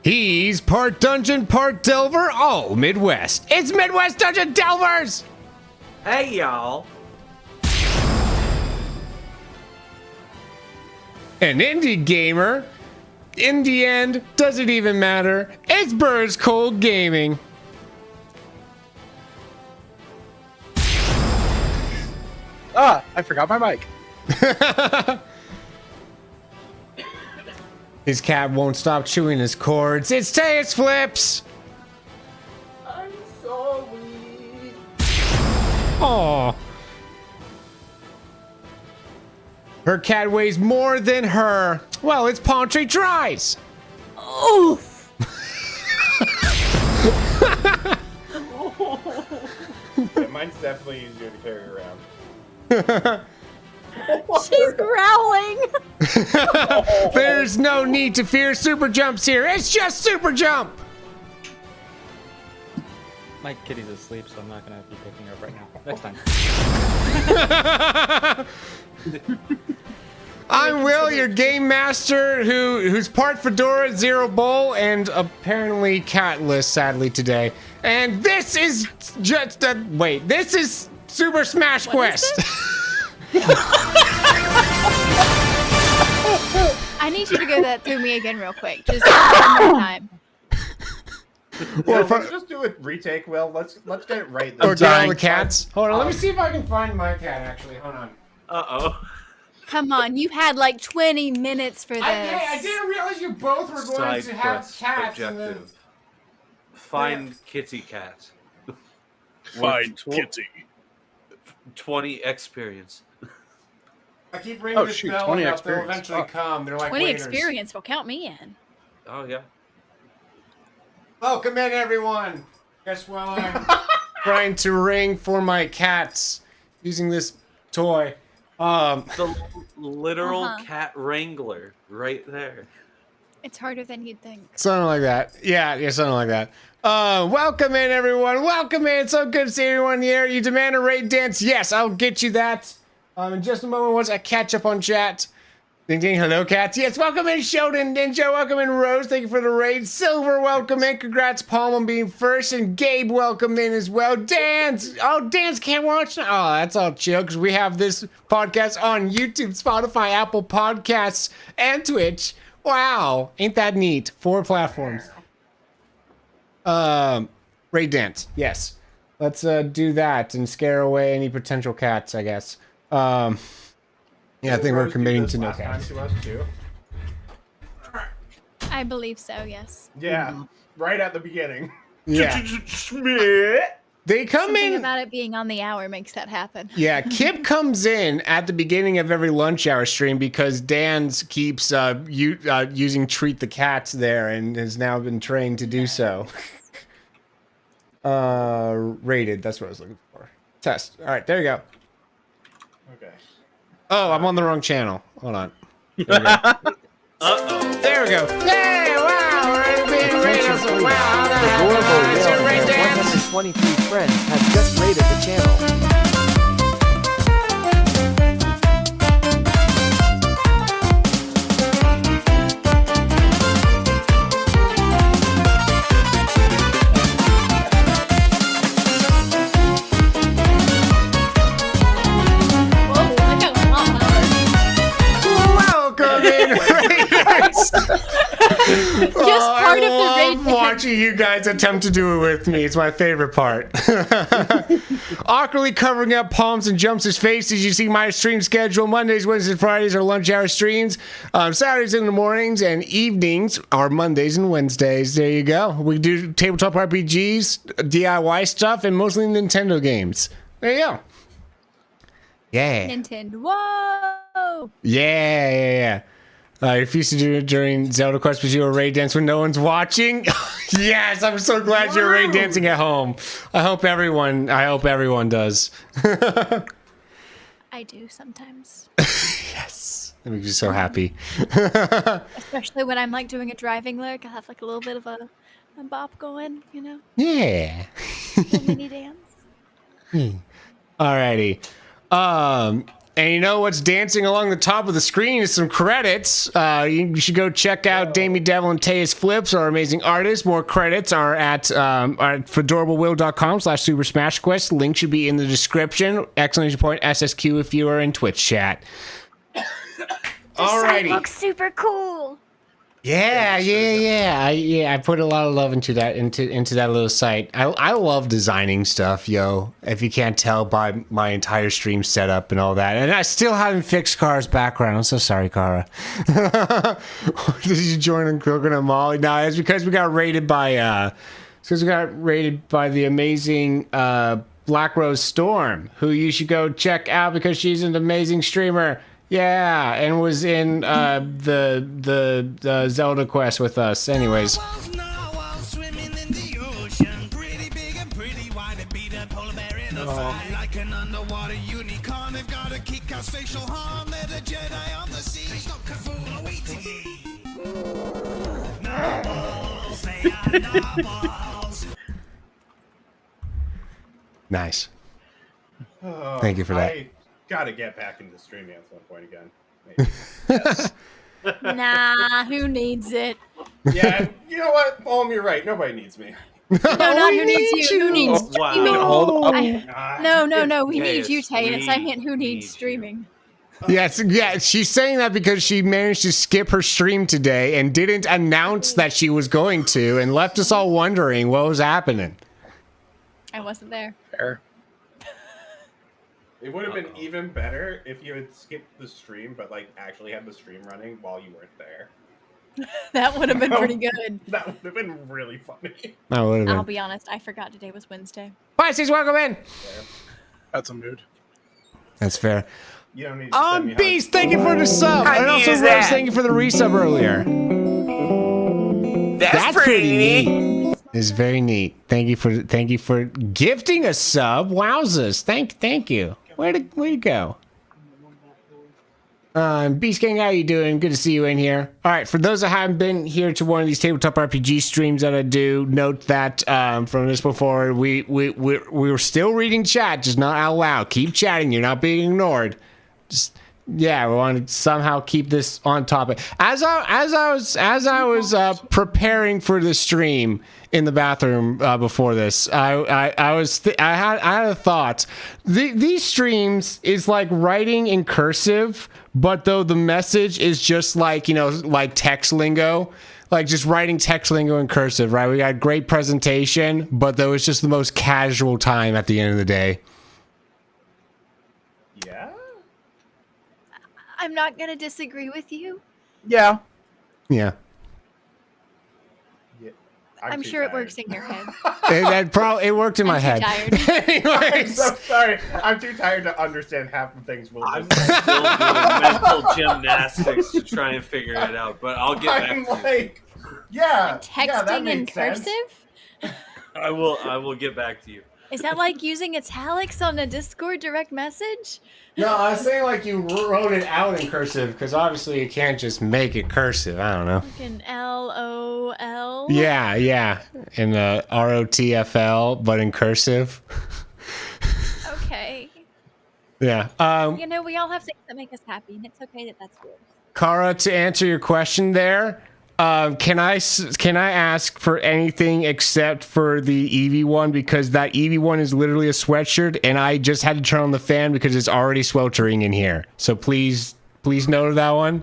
He's part dungeon, part delver. Oh, Midwest. It's Midwest Dungeon Delvers! Hey, y'all. An indie gamer. In the end, doesn't even matter. It's Burrs Cold Gaming. Ah, I forgot my mic. His cat won't stop chewing his cords. It's Tails Flips. I'm sorry. Aw. Her cat weighs more than her. Well, it's Paltry Tries. Oof. Yeah, mine's definitely easier to carry around. She's growling. There's no need to fear super jumps here. It's just super jump. My kitty's asleep, so I'm not gonna be picking her up right now. Next time. I'm Will, your game master, who's part Fedora, Zero Bowl, and apparently catless, sadly, today. And this is just this is Super Smash Quest. I need you to go that through me again real quick. Just one more time. Well, let's just do a retake, Will. Let's get it right. Or get all the cats. Hold on, let me see if I can find my cat, actually. Hold on. Uh-oh. Come on, you had like 20 minutes for this. I didn't realize you both were going Side to have quest cats. And then... objective. Find kitty cat. Find With kitty. 20 experience. I keep ringing this bell 20 up. They'll experience. eventually come. They're like 20 waiters. experience will count me in. Oh, yeah. Welcome in, everyone. Guess while I'm trying to ring for my cats using this toy. The literal Uh-huh. cat wrangler right there. It's harder than you'd think. Something like that. Yeah, something like that. Welcome in, everyone. Welcome in. It's so good to see everyone here. You demand a raid dance? Yes, I'll get you that. In just a moment, once I catch up on chat. Ding ding, hello cats. Yes, welcome in Sheldon Ninja. Welcome in Rose. Thank you for the raid. Silver, welcome in. Congrats, Palm, on being first. And Gabe, welcome in as well. Dance. Oh, Dance can't watch. Oh, that's all chill because we have this podcast on YouTube, Spotify, Apple Podcasts, and Twitch. Wow, ain't that neat? 4 platforms. Raid dance. Yes, let's do that and scare away any potential cats, I guess. Yeah, I think we're committing to no cats. To us too. I believe so, yes. Yeah, right at the beginning. Yeah, they come Something in. about it being on the hour makes that happen. Yeah, Kip comes in at the beginning of every lunch hour stream because Dan's keeps using Treat the Cats there and has now been trained to do so. Rated, that's what I was looking for. Test. All right, there you go. Okay. Oh, I'm on the wrong channel. Hold on. Uh-oh. There we go. Hey, wow, we're being rated. Wow, Adorable it's your Will raid and dance. 123 friends have just rated the channel. Whoa, I got a lot louder. Welcome in, Raiders. Just part of the raid love dance. watching you guys attempt to do it with me. It's my favorite part. Awkwardly covering up palms and jumps his faces. You see my stream schedule. Mondays, Wednesdays, Fridays are lunch hour streams. Saturdays in the mornings and evenings are Mondays and Wednesdays. There you go. We do tabletop RPGs, DIY stuff, and mostly Nintendo games. There you go. Yeah. Nintendo. Whoa! Yeah. I refuse to do it during Zelda Quest because you're a raid dance when no one's watching. Yes, I'm so glad you're raid dancing at home. I hope everyone does. I do sometimes. Yes. That makes me so happy. Especially when I'm like doing a driving lyric, I have like a little bit of a bop going, you know? Yeah. A mini dance. Alrighty. And you know what's dancing along the top of the screen is some credits. You should go check out Damie Devil and Teus Flips, our amazing artists. More credits are at fedorablewill.com/Super Smash Quest. Link should be in the description. Exclamation point SSQ if you are in Twitch chat. It looks super cool. Yeah. I put a lot of love into that little site. I love designing stuff, yo. If you can't tell by my entire stream setup and all that, and I still haven't fixed Kara's background. I'm so sorry, Kara. Did you join in Coconut Molly? No, it's because we got rated by the amazing Black Rose Storm, who you should go check out because she's an amazing streamer. Yeah, and was in the Zelda quest with us. Anyways. Nice. Thank you for that. I gotta get back into streaming at some point again. Maybe. Yes. Nah, who needs it? Yeah, you know what? You're right. Nobody needs me. No, not who needs you. Who needs Wow. streaming? Hold up. No, we need you, Teus. Teus. I meant who needs streaming. Yes, yeah, she's saying that because she managed to skip her stream today and didn't announce that she was going to and left us all wondering what was happening. I wasn't there. Fair. It would have been even better if you had skipped the stream, but like actually had the stream running while you weren't there. That would have been pretty good. That would have been really funny. That would have been. I'll be honest, I forgot today was Wednesday. Pisces, welcome in. That's a mood. That's fair. You don't need to send me Beast, thank you for the sub. And also, Rose, thank you for the resub earlier. That's pretty neat. It's very neat. Thank you for gifting a sub. Wowzers. Thank you. Way to go. Beast Gang, how you doing? Good to see you in here. All right, for those that haven't been here to one of these tabletop RPG streams that I do, note that from this before, we were still reading chat, just not out loud. Keep chatting. You're not being ignored. Just yeah, we want to somehow keep this on topic. As I was preparing for the stream in the bathroom before this, I had a thought. These streams is like writing in cursive, but though the message is just like, you know, like text lingo, like just writing text lingo in cursive, right? We got great presentation, but though it's just the most casual time at the end of the day. Yeah. I'm not gonna disagree with you. Yeah. Yeah. I'm sure it works in your head. It worked in my head. Tired. I'm Anyways. so sorry. I'm too tired to understand half the things we'll I'm just still doing mental gymnastics to try and figure it out, but I'll get back I'm to you. like, yeah. Texting yeah, that in makes sense. cursive? I will get back to you. Is that like using italics on a Discord direct message? No, I was saying like you wrote it out in cursive because obviously you can't just make it cursive. I don't know. Fucking LOL. Yeah, in the ROTFL, but in cursive. Okay. Yeah. You know, we all have things that make us happy, and it's okay that that's yours. Kara, to answer your question there, can I ask for anything except for the Eevee one, because that Eevee one is literally a sweatshirt and I just had to turn on the fan because it's already sweltering in here. So please note that one.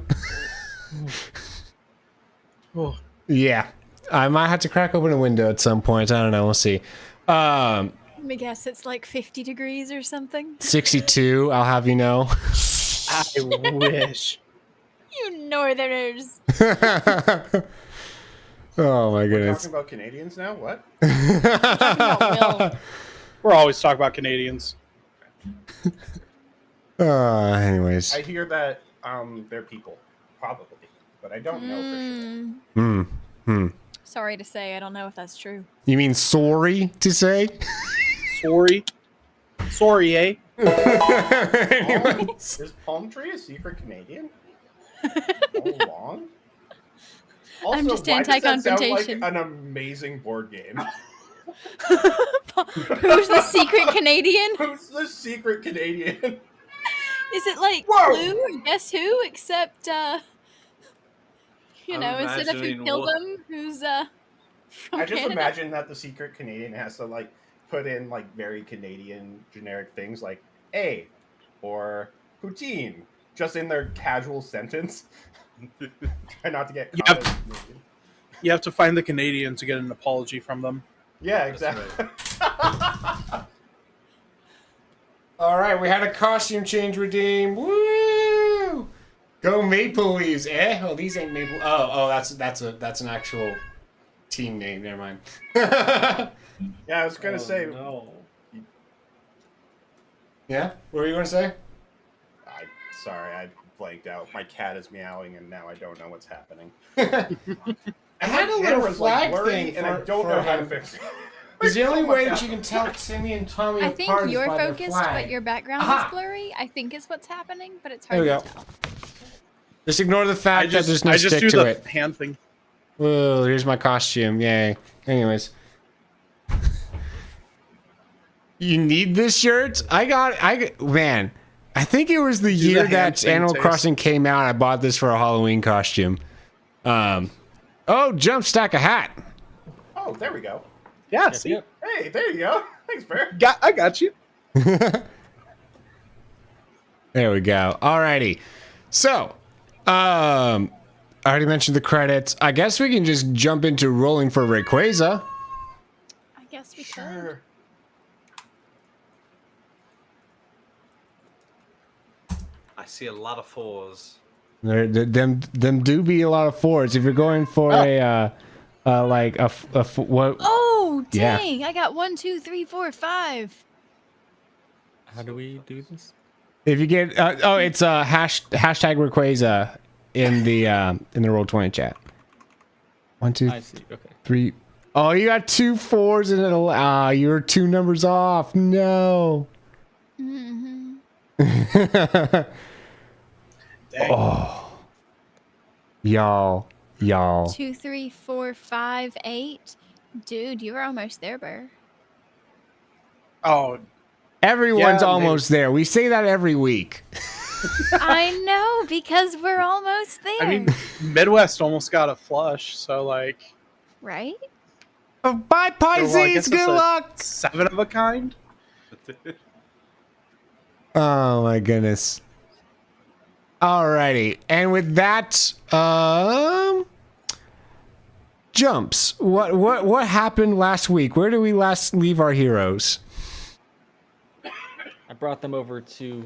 Oh. Yeah. I might have to crack open a window at some point. I don't know. We'll see. Let me guess, it's like 50 degrees or something. 62, I'll have you know. I wish. You northerners. Oh my We're goodness. talking about Canadians now? What? We're always talking about Canadians. Anyways. I hear that they're people, probably, but I don't know for sure. Sorry to say, I don't know if that's true. You mean sorry to say? Sorry, eh? Is Palm Tree a secret Canadian? All along? Also, I'm just why does that sound anti-confrontation. like an amazing board game. Who's the secret Canadian? Who's the secret Canadian? Is it like Whoa! Clue or Guess Who? Except, you I'm know, instead of who imagining killed what- him, who's from I just Canada? imagine that the secret Canadian has to like put in like very Canadian generic things like "a" or "poutine" just in their casual sentence. Try not to get caught. Yep. as Canadian. You have to find the Canadian to get an apology from them. Yeah, That's exactly. All right, we had a costume change redeem. Woo! Go Maple Leaves, eh? Oh, these ain't Maple. Oh, that's an actual team name. Never mind. Yeah, I was gonna say. No. Yeah, what were you gonna say? Sorry, I blanked out. My cat is meowing, and now I don't know what's happening. I had a little Camera's, flag blurry, thing, and I don't know how to fix it. Because the only So way much that you can tell Timmy and Tommy I apart think is you're by their focused, flag. but your background Aha! is blurry. I think is what's happening, but it's There hard we to go. tell. Just ignore the fact that there's no I just stick do to the it. hand thing. Whoa, here's my costume. Yay. Anyways. You need this shirt? Man, I think it was the Do the year hand that thing, Animal Taste. Crossing came out. I bought this for a Halloween costume. Oh, jump stack a hat. Oh, there we go. Yeah, see? Yep. Hey, there you go. Thanks, Bear. I got you. There we go. Alrighty. So, I already mentioned the credits. I guess we can just jump into rolling for Rayquaza. I guess we could. Sure. I see a lot of fours. Them do be a lot of fours. If you're going for what? Oh, Yeah. dang. I got 1, 2, 3, 4, 5. How do we do this? If you get it's hashtag Rayquaza in the Roll20 chat. 1, 2, I see. Okay. 3. Oh, you got 2 4s and you're 2 numbers off. No. Mm-hmm. Dang. Oh. Y'all. 2, 3, 4, 5, 8. Dude, you were almost there, Burr. Oh, Everyone's Yeah, almost there. We say that every week. I know, because we're almost there. I mean, Midwest almost got a flush, so like, right? Oh, bye, well, I Pisces. guess Good it's a luck. 7 of a kind. Oh my goodness. Alrighty, and with that, jumps. What happened last week? Where did we last leave our heroes? I brought them over to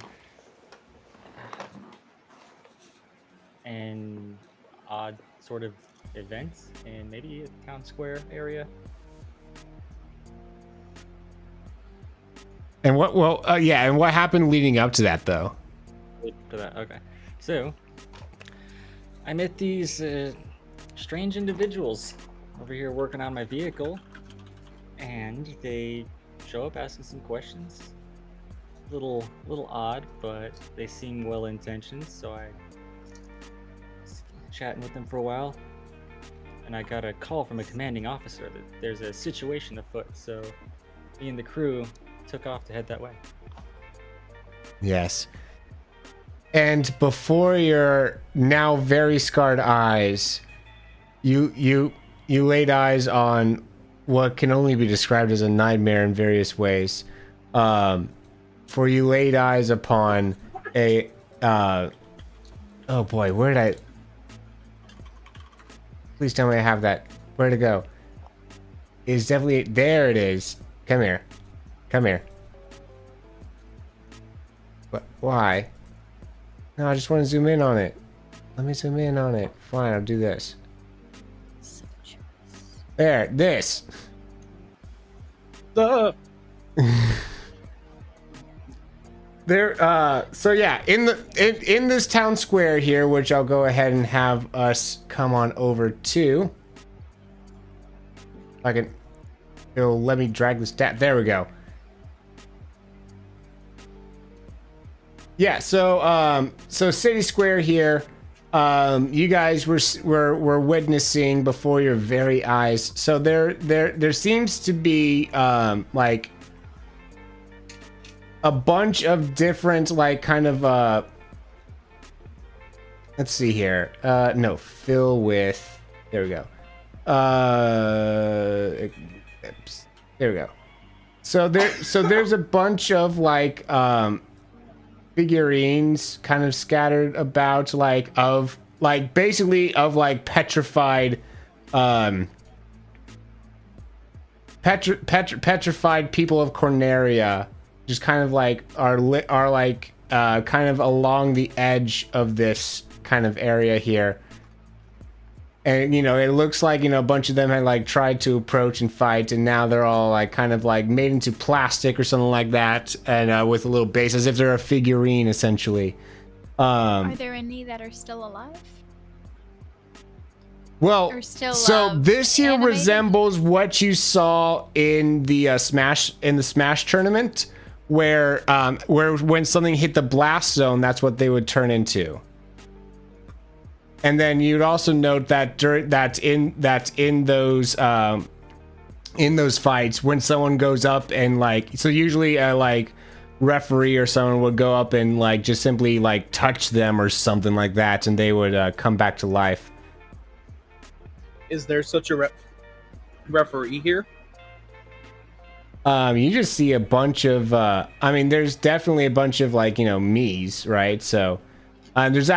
an odd sort of event in maybe a town square area. And what? Well, yeah. And what happened leading up to that, though? To that. Okay. So, I met these strange individuals over here working on my vehicle, and they show up asking some questions. Little odd, but they seem well intentioned. So I was chatting with them for a while, and I got a call from a commanding officer that there's a situation afoot. So me and the crew took off to head that way. Yes. And before your now very scarred eyes, you laid eyes on what can only be described as a nightmare in various ways. For you laid eyes upon a oh boy, where did I? Please tell me I have that. Where'd it go? It's definitely there. It is. Come here. Come here. What? Why? No, I just want to zoom in on it. Let me zoom in on it. Fine, I'll do this. There, this. There. So yeah, in this town square here, which I'll go ahead and have us come on over to. It'll let me drag this down. There we go. Yeah. So City Square here. You guys were witnessing before your very eyes. So there seems to be like a bunch of different like kind of let's see here. No, fill with. There we go. Oops. There we go. So there's a bunch of like figurines kind of scattered about, like of like basically of like petrified petrified people of Corneria, just kind of like are like kind of along the edge of this kind of area here. And, you know, it looks like, you know, a bunch of them had like tried to approach and fight, and now they're all like kind of like made into plastic or something like that, and with a little base, as if they're a figurine essentially. Are there any that are still alive? Well, Or still, so this here animated? resembles what you saw in the Smash tournament, where when something hit the blast zone, that's what they would turn into. And then you'd also note that in those fights, when someone goes up and like, so usually a like referee or someone would go up and like just simply like touch them or something like that, and they would come back to life. Is there such a referee here? You just see a bunch of I mean, there's definitely a bunch of like, you know, Miis, right? So there's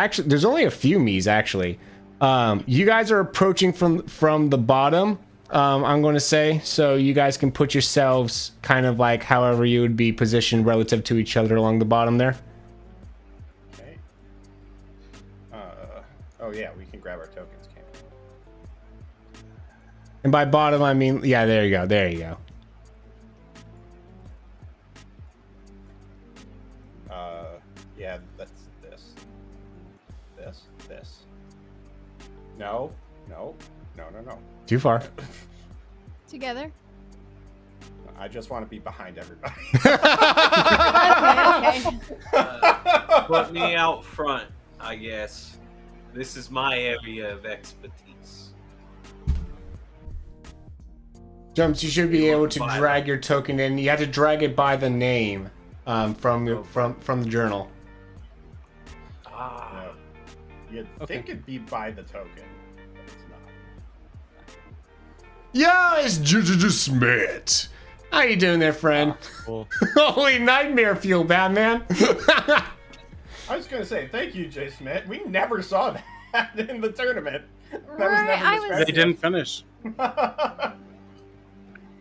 only a few Miis actually. You guys are approaching from the bottom, I'm going to say, so you guys can put yourselves kind of like however you would be positioned relative to each other along the bottom there. Okay. Oh yeah, we can grab our tokens, can't we? And by bottom, I mean, yeah, there you go. Yeah, that's this. No. Too far. Together? I just want to be behind everybody. Okay. Put me out front, I guess. This is my area of expertise. Jumps, you should be able to By drag your token in. You have to drag it by the name from the journal. Ah, No. You'd think it'd be by the token, but it's not. Yeah, it's Juju Smith. How you doing there, friend? Cool. Holy nightmare fuel, Batman. I was gonna say thank you, Jay Smith. We never saw that in the tournament. That was Right, never I was- described They to us. didn't finish.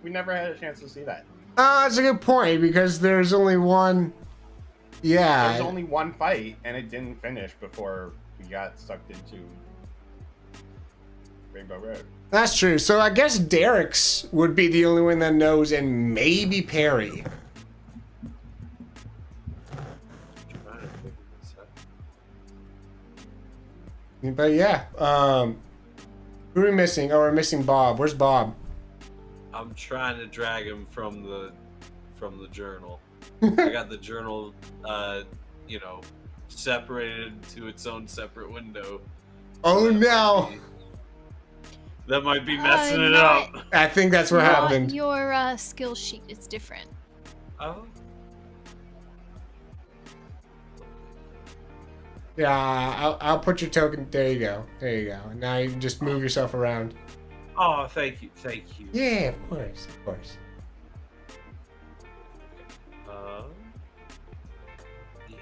We never had a chance to see that. That's a good point, because there's only one. Yeah. There's only one fight, and it didn't finish before we got sucked into Rainbow Road. That's true. So I guess Derek's would be the only one that knows, and maybe Perry. trying to figure this out. But yeah, who are we missing? Oh, we're missing Bob. Where's Bob? I'm trying to drag him from the journal. I got the journal, you know, separated to its own separate window. Oh no! That might be messing it no. up. I think that's what happened. Your skill sheet is different. Oh, Yeah, I'll put your token. There you go. Now you can just move yourself around. oh, thank you. Yeah, of course. Yeah.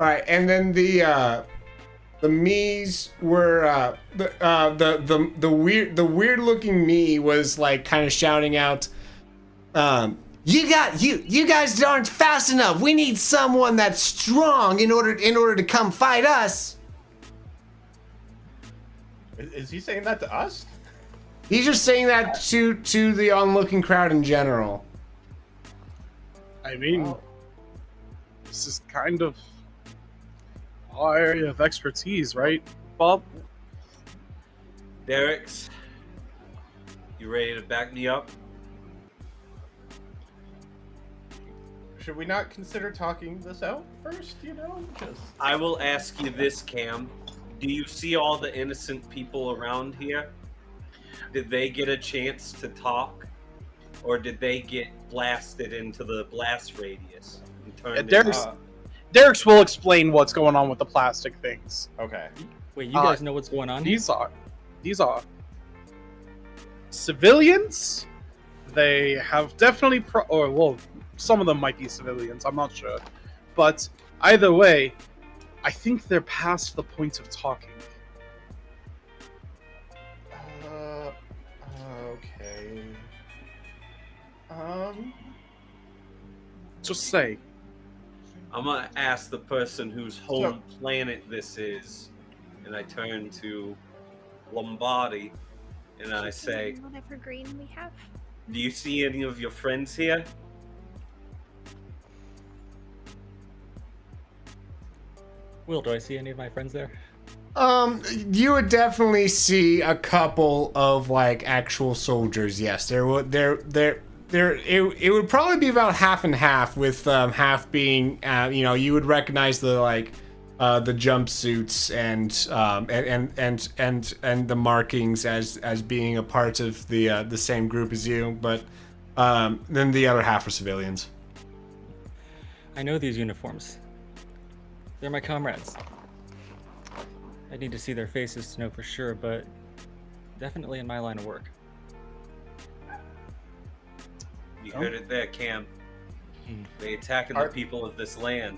All right, and then the Miis were the weird looking me was like kind of shouting out, you guys aren't fast enough. We need someone that's strong in order to come fight us. Is he saying that to us? He's just saying that to the onlooking crowd in general. I mean, Wow. this is kind of our area of expertise, right, Bob? Derek's, you ready to back me up? Should we not consider talking this out first, you know? Just... I will ask you this, Cam. Do you see all the innocent people around here? Did they get a chance to talk? Or did they get blasted into the blast radius. And turned Derek's, into- Derek's will explain what's going on with the plastic things. Okay. Wait, you guys know what's going on here? These are civilians. They have definitely some of them might be civilians, I'm not sure. But either way, I think they're past the point of talking. Okay. Just say. I'm gonna ask the person whose home planet this is, and I turn to Lombardi, and I say, whatever green we have. "Do you see any of your friends here?" Will, do I see any of my friends there? You would definitely see a couple of like actual soldiers. Yes, it would probably be about half and half, with half being you would recognize the the jumpsuits and the markings as being a part of the same group as you, but then the other half are civilians. I know these uniforms. They're my comrades. I need to see their faces to know for sure, but definitely in my line of work. You heard it there, Cam. They attacking the people of this land.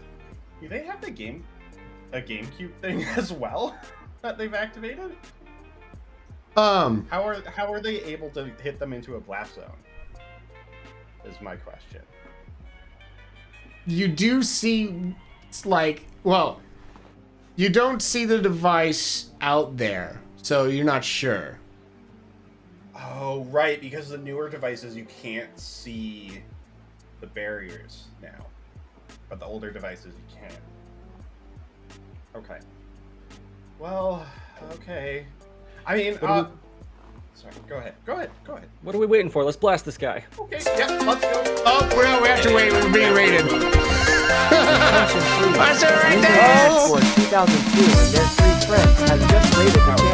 Do they have a GameCube thing as well that they've activated? How are they able to hit them into a blast zone? Is my question. You do see, you don't see the device out there, so you're not sure. Oh, right, because the newer devices, you can't see the barriers now. But the older devices, you can. Okay. Well, okay. I mean, sorry, go ahead. What are we waiting for? Let's blast this guy. Okay, yeah, let's go. Oh, no, we have to wait. We're being raided. That's it right there. For 2002 and their 3 friends has just raided the channel.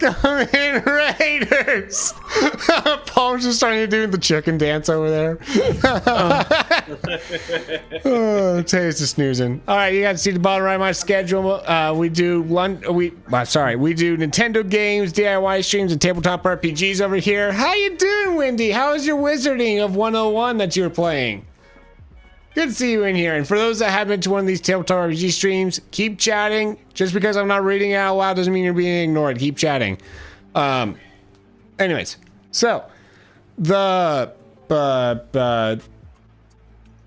Welcome in, Raiders. Paul's just starting to do the chicken dance over there. Taste is snoozing. All right, you guys see the bottom right of my schedule. We do Nintendo games, DIY streams, and tabletop RPGs over here. How you doing, Wendy? How is your wizarding of 101 that you were playing? Good to see you in here. And for those that have been to one of these tabletop RPG streams, keep chatting. Just because I'm not reading it out loud doesn't mean you're being ignored. Keep chatting. Anyways, so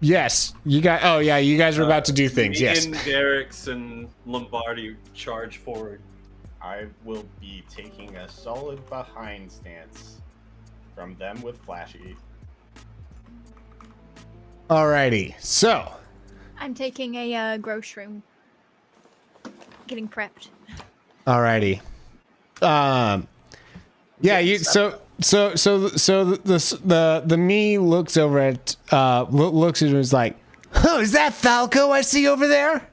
yes, you guys. Oh yeah, you guys were about to do things. Yes. And Derek's and Lombardi charge forward. I will be taking a solid behind stance from them with flashy. Alrighty, so I'm taking a grocery room. Getting prepped. alrighty. Yeah, you the me looks over at looks at him and is like, "Oh, is that Falco I see over there?"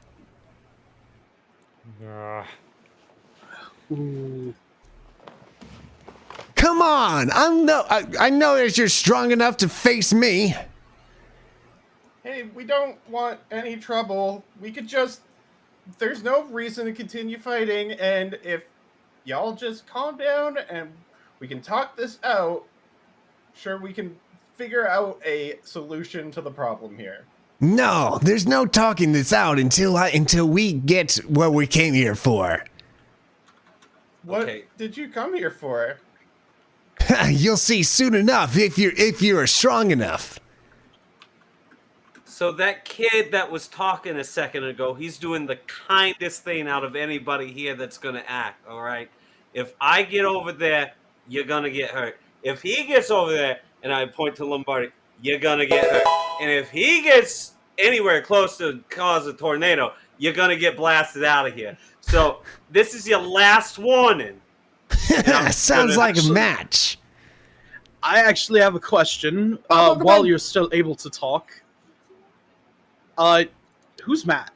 Come on, I know that you're strong enough to face me. Hey, we don't want any trouble. We could just... There's no reason to continue fighting, and if y'all just calm down and we can talk this out, sure, we can figure out a solution to the problem here. No, there's no talking this out until we get what we came here for. What Okay. did you come here for? You'll see soon enough if you're strong enough. So that kid that was talking a second ago, he's doing the kindest thing out of anybody here that's going to act, all right? If I get over there, you're going to get hurt. If he gets over there, and I point to Lombardi, you're going to get hurt. And if he gets anywhere close to cause a tornado, you're going to get blasted out of here. So this is your last warning. Sounds like a match. I actually have a question. Oh, go While ahead. you're still able to talk, who's Matt?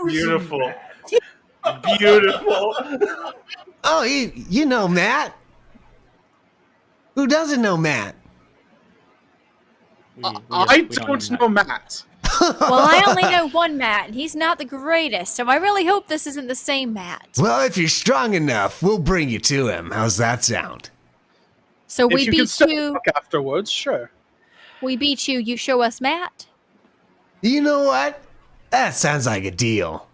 Beautiful. Beautiful. Oh, you know Matt? Who doesn't know Matt? I don't know Matt. Well, I only know one Matt, and he's not the greatest, so I really hope this isn't the same Matt. Well, if you're strong enough, we'll bring you to him. How's that sound? So If we you can beat still you. talk afterwards, sure. We beat you. You show us Matt. You know what? That sounds like a deal.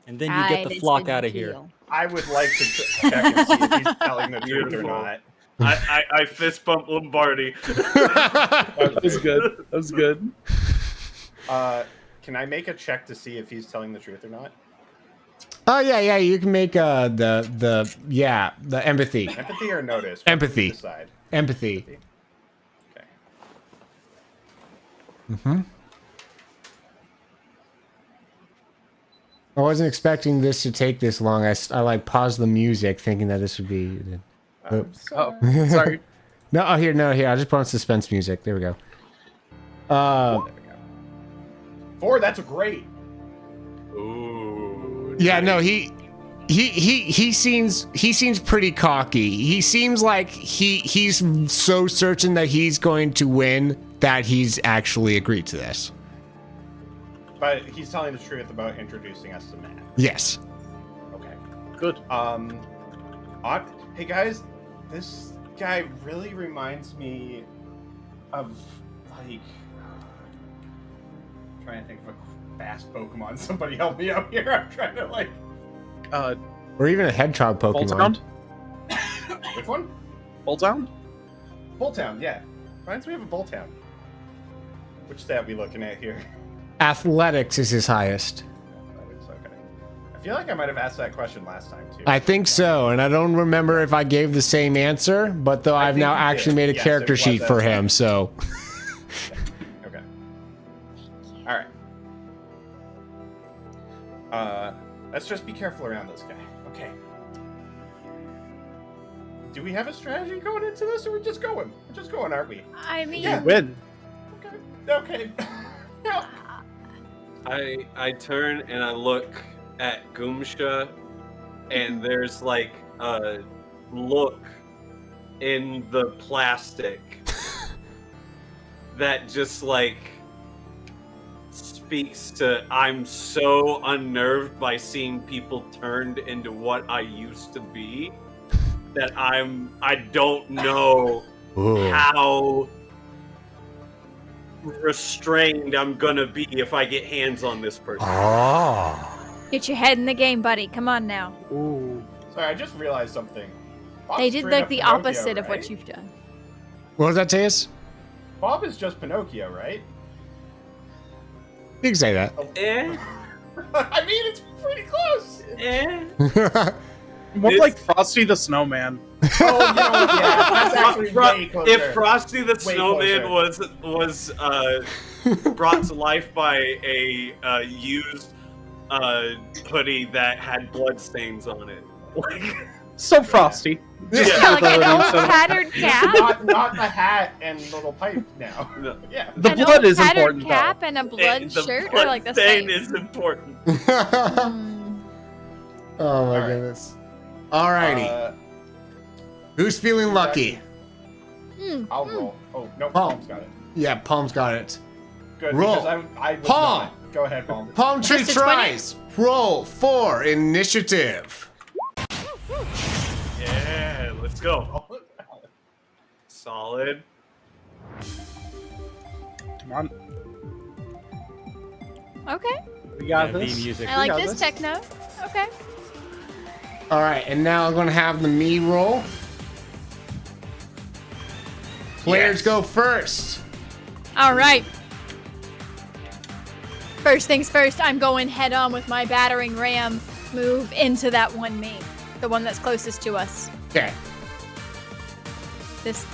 And then you get the flock out of here. I would like to check and see if he's telling the truth or Beautiful. not. I fist bump Lombardi. That was good. That was good. Can I make a check to see if he's telling the truth or not? Oh yeah, you can make the empathy. Empathy or notice? Empathy. Decide. Empathy. Okay. I wasn't expecting this to take this long. I like paused the music thinking that this would be. I'm Oh, sorry. sorry. No, here. I just put on suspense music. There we go. There we go. 4. That's great. Ooh. Yeah, no, he seems pretty cocky. He seems like he's so certain that he's going to win that he's actually agreed to this. But he's telling the truth about introducing us to Matt. Yes. Okay. Good. Hey guys, this guy really reminds me of like. Trying to think of a fast Pokemon. Somebody help me out here. I'm trying to like. Or even a hedgehog Pokemon. Bolthound? Which one? Bolthound? Bulltown. Yeah, reminds me of a Bulltown. Which stat we looking at here? Athletics is his highest. It's okay. I feel like I might have asked that question last time too. I think so, and I don't remember if I gave the same answer, but though I've think now you did. actually made a Yes, character it was sheet that for time. him, so. Okay. All right. Let's just be careful around this guy. Okay. Do we have a strategy going into this, or we're just going? We're just going, aren't we? I mean, Yeah. Win. Okay. Okay. Yeah. I turn and I look at Goomsha, and there's like a look in the plastic that just like speaks to I'm so unnerved by seeing people turned into what I used to be that I don't know how restrained I'm gonna be if I get hands on this person. get your head in the game, buddy. Come on now. Ooh. Sorry, I just realized something. Bob's They did straight like up the Pinocchio, opposite of what right? you've done. What was that, Teus? Bob is just Pinocchio, right? You can say that. I mean, it's pretty close. More It's- like Frosty the Snowman. Oh, you know, yeah, that's actually way closer. If Frosty the Way Snowman closer. was brought to life by a used hoodie that had blood stains on it, So Frosty. Yeah, like an old So- tattered cap. not the hat and little pipe now. No. Yeah. The An blood old is tattered important, cap and a blood the shirt, blood or like the stain same. is important. Oh my Alright. goodness. Alrighty. Who's feeling lucky? I'll roll. Oh, no, Palm. Palm's got it. Yeah, Palm's got it. Good, Roll. because I was Palm. not. Go ahead, Palm. Palm Tree Just a 20? tries. Roll for initiative. Yeah, let's go. Solid. Come on. Okay, We got Yeah, this. theme music. I like got this this. techno. Okay. All right, and now I'm gonna have the me roll. Players Yes. go first. All right. First things first, I'm going head on with my battering ram move into that one me, the one that's closest to us. Okay. This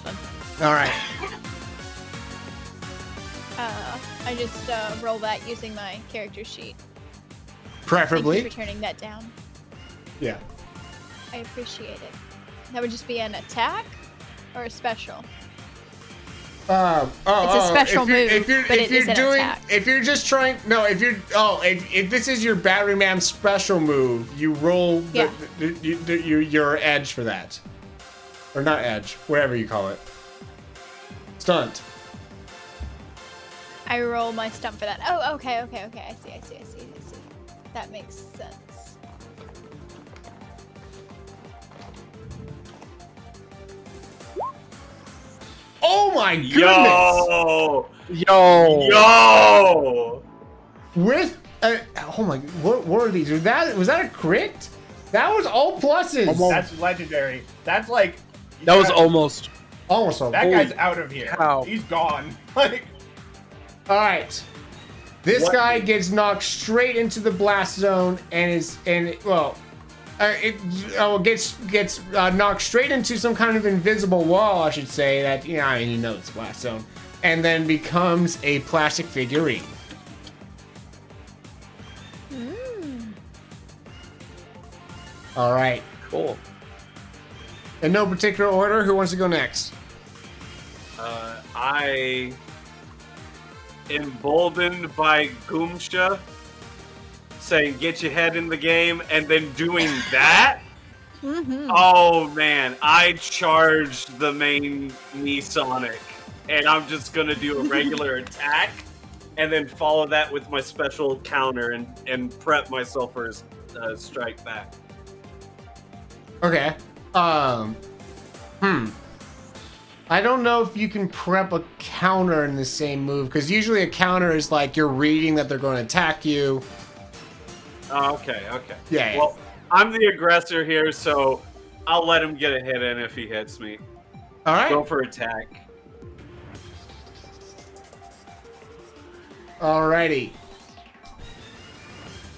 one. All right. I just roll that using my character sheet. Thank you Preferably. for turning that down. Yeah. I appreciate it. That would just be an attack or a special? It's a special move, but it is an attack. If you're just trying, no, if this is your Battery Man special move, you roll your edge for that, or not edge, whatever you call it, stunt. I roll my stunt for that. Oh, okay. I see. That makes sense. Oh my goodness! Yo! With oh my, what were these? Was that a crit? That was all pluses. That's legendary. That's like That was almost. Almost all. That guy's out of here. cow. He's gone. Like, all right. This guy gets knocked straight into the blast zone gets knocked straight into some kind of invisible wall, I should say. That it's blast zone, and then becomes a plastic figurine. All right. Cool. In no particular order, who wants to go next? I, emboldened by Goomsha saying get your head in the game and then doing that. Oh man, I charged the main me Sonic and I'm just gonna do a regular attack and then follow that with my special counter and prep myself for a strike back. Okay. I don't know if you can prep a counter in the same move, because usually a counter is like you're reading that they're going to attack you. Oh, okay. Yeah. Well, I'm the aggressor here, so I'll let him get a hit in if he hits me. All right. Go for attack. Alrighty.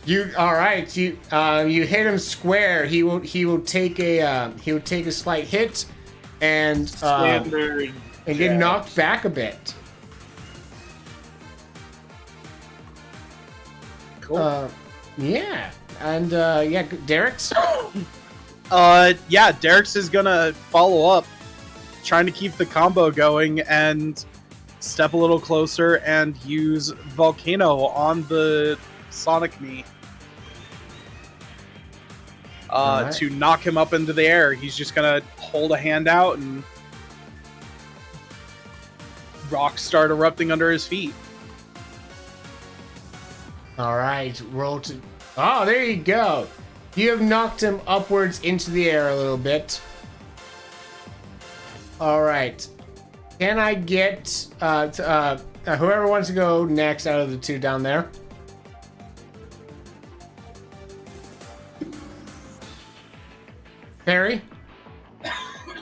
You hit him square. He will take a slight hit and Standard. And get knocked back a bit. Cool. Yeah. And Derek's. Derek's is gonna follow up, trying to keep the combo going and step a little closer and use Volcano on the Sonic knee. Alright. To knock him up into the air. He's just gonna hold a hand out and rocks start erupting under his feet. All right, roll to. Oh, there you go. You have knocked him upwards into the air a little bit. All right. Can I get whoever wants to go next out of the two down there? Barry?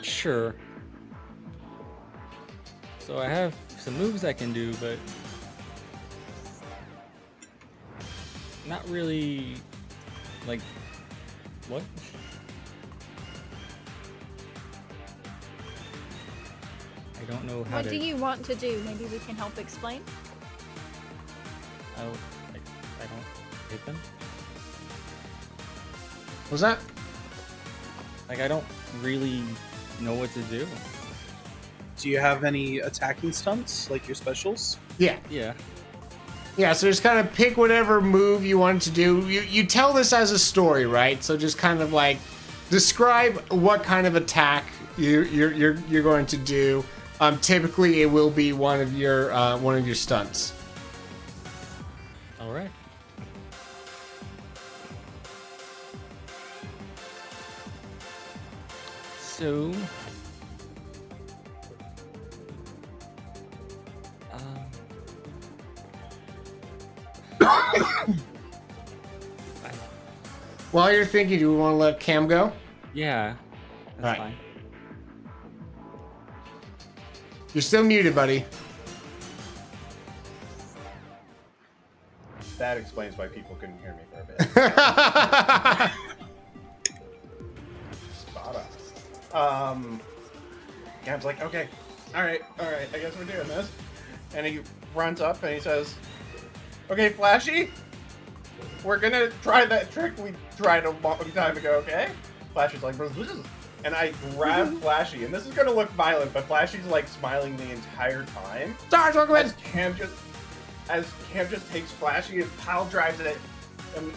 Sure. So I have some moves I can do, but not really. Like, what? I don't know how What to. do you want to do? Maybe we can help explain. I don't hit them. Was that? Like, I don't really know what to do. Do you have any attacking stunts, like your specials? Yeah. Yeah. Yeah, so just kind of pick whatever move you want to do. You tell this as a story, right? So just kind of like describe what kind of attack you're going to do. Typically, it will be one of your stunts. All right. So, While you're thinking, do we want to let Cam go? yeah, that's Alright. fine. You're still muted, buddy. that explains why people couldn't hear me for a bit. Spot on. Cam's like, okay, all right, I guess we're doing this. And he runs up and he says, okay, Flashy, we're gonna try that trick we tried a long time ago, okay? Flashy's like, and I grab Flashy, and this is gonna look violent, but Flashy's like smiling the entire time. Sorry, As Cam just takes Flashy and pile drives it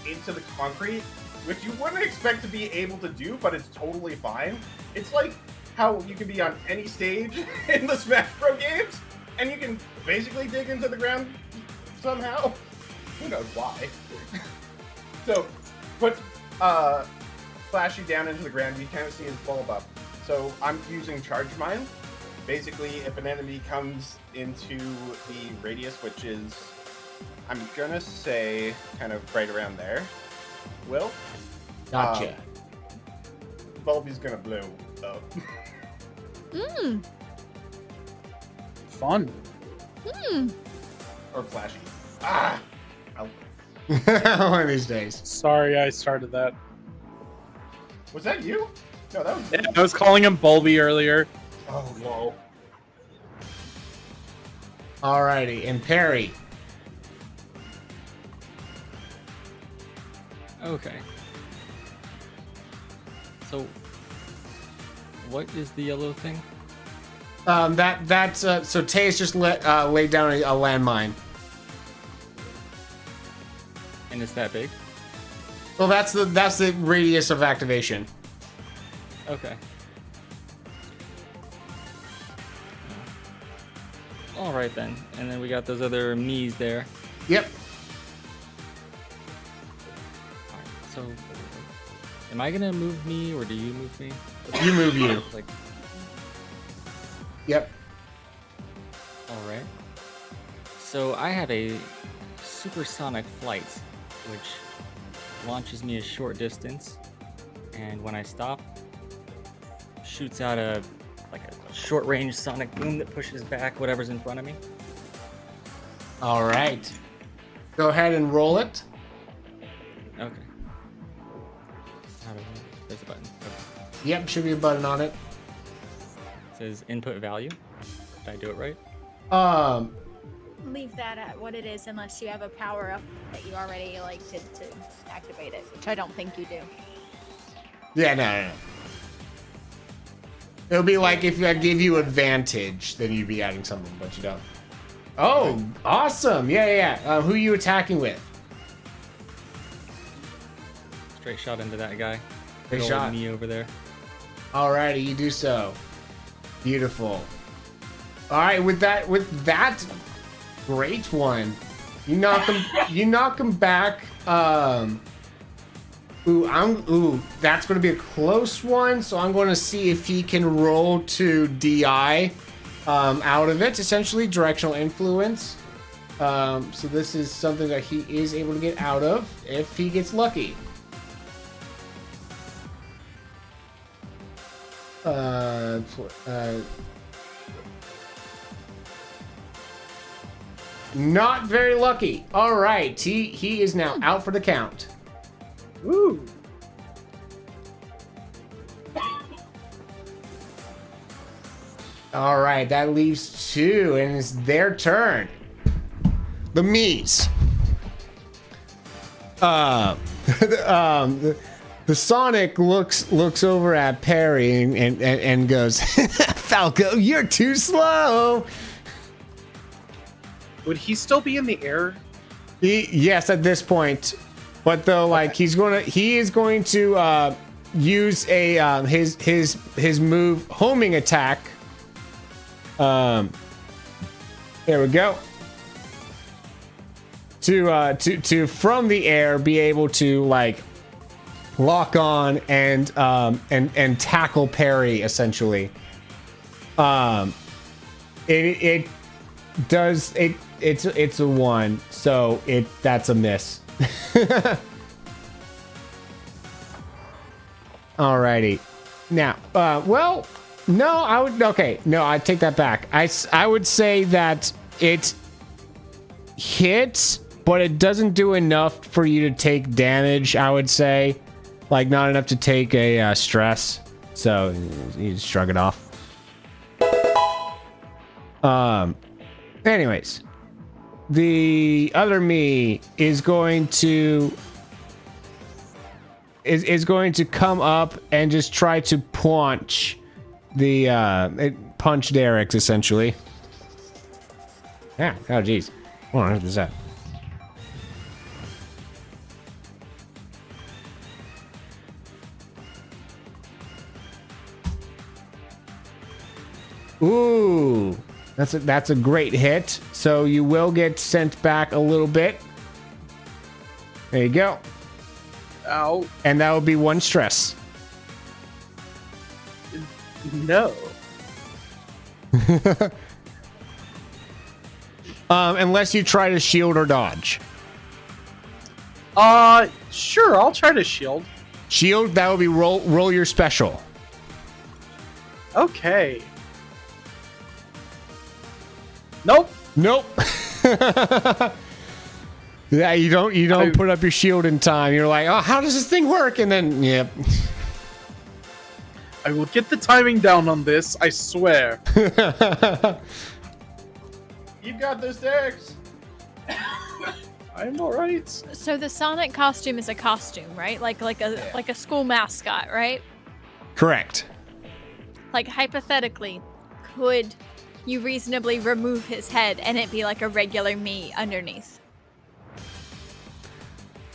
into the concrete, which you wouldn't expect to be able to do, but it's totally fine. It's like how you can be on any stage in the Smash Bros. Games, and you can basically dig into the ground somehow. Who knows why? So, put Flashy down into the ground, you kind of see his bulb up. So I'm using Charge Mine. Basically, if an enemy comes into the radius, which is, I'm gonna say, kind of right around there, Will? Gotcha. Bulby's gonna blow up. Hmm. Fun. Hmm. Or Flashy. Ah! One of these days. Sorry, I started that. Was that you? No, that was... Yeah, I was calling him Bulby earlier. Oh, whoa. Alrighty, and Perry. Okay. So, what is the yellow thing? That's so Tay's just laid down a landmine. And it's that big? Well, that's the radius of activation. Okay. All right then. And then we got those other me's there. Yep. All right. So, am I gonna move me or do you move me? You move you. Like. Yep. All right. So I have a supersonic flight, which launches me a short distance, and when I stop, shoots out a short-range sonic boom that pushes back whatever's in front of me. All right. Go ahead and roll it. Okay. There's a button. Okay. Yep, should be a button on it. It says input value. Did I do it right? Leave that at what it is unless you have a power up that you already like to activate it, which I don't think you do. Yeah, no. It'll be like if I give you advantage, then you'd be adding something, but you don't. Oh, awesome! Yeah. Who are you attacking with? Straight shot into that guy. Good Good shot. old me over there. Alrighty, you do so. Beautiful. All right, with that great one. You knock him. You knock him back. Ooh, that's going to be a close one. So I'm going to see if he can roll to DI out of it. Essentially, directional influence. So this is something that he is able to get out of if he gets lucky. Not very lucky. All right, he is now out for the count. Woo! All right, that leaves two, and it's their turn. The Mees. The Sonic looks over at Perry and goes, Falco, you're too slow. Would he still be in the air? Yes, at this point, but though, like he is going to use a his move homing attack. There we go. To from the air be able to like lock on and tackle Perry essentially. It's a 1, so that's a miss. Alrighty. Now, I take that back. I would say that it hits, but it doesn't do enough for you to take damage, I would say. Like, not enough to take a stress. So, you just shrug it off. Anyways. The other me is going to is going to come up and just try to punch punch Derek's essentially. Yeah. Oh, geez. Hold on. What is that? Ooh, that's a great hit. So you will get sent back a little bit. There you go. Ow. And that will be 1 stress. No. Unless you try to shield or dodge. Sure, I'll try to shield. Shield, that will be roll your special. Okay. Nope. Nope. Yeah, you don't put up your shield in time. You're like, oh, how does this thing work? And then, yep. I will get the timing down on this, I swear. You've got this, Derek. I'm alright. So the Sonic costume is a costume, right? Like a school mascot, right? Correct. Like hypothetically, could you reasonably remove his head and it be like a regular me underneath?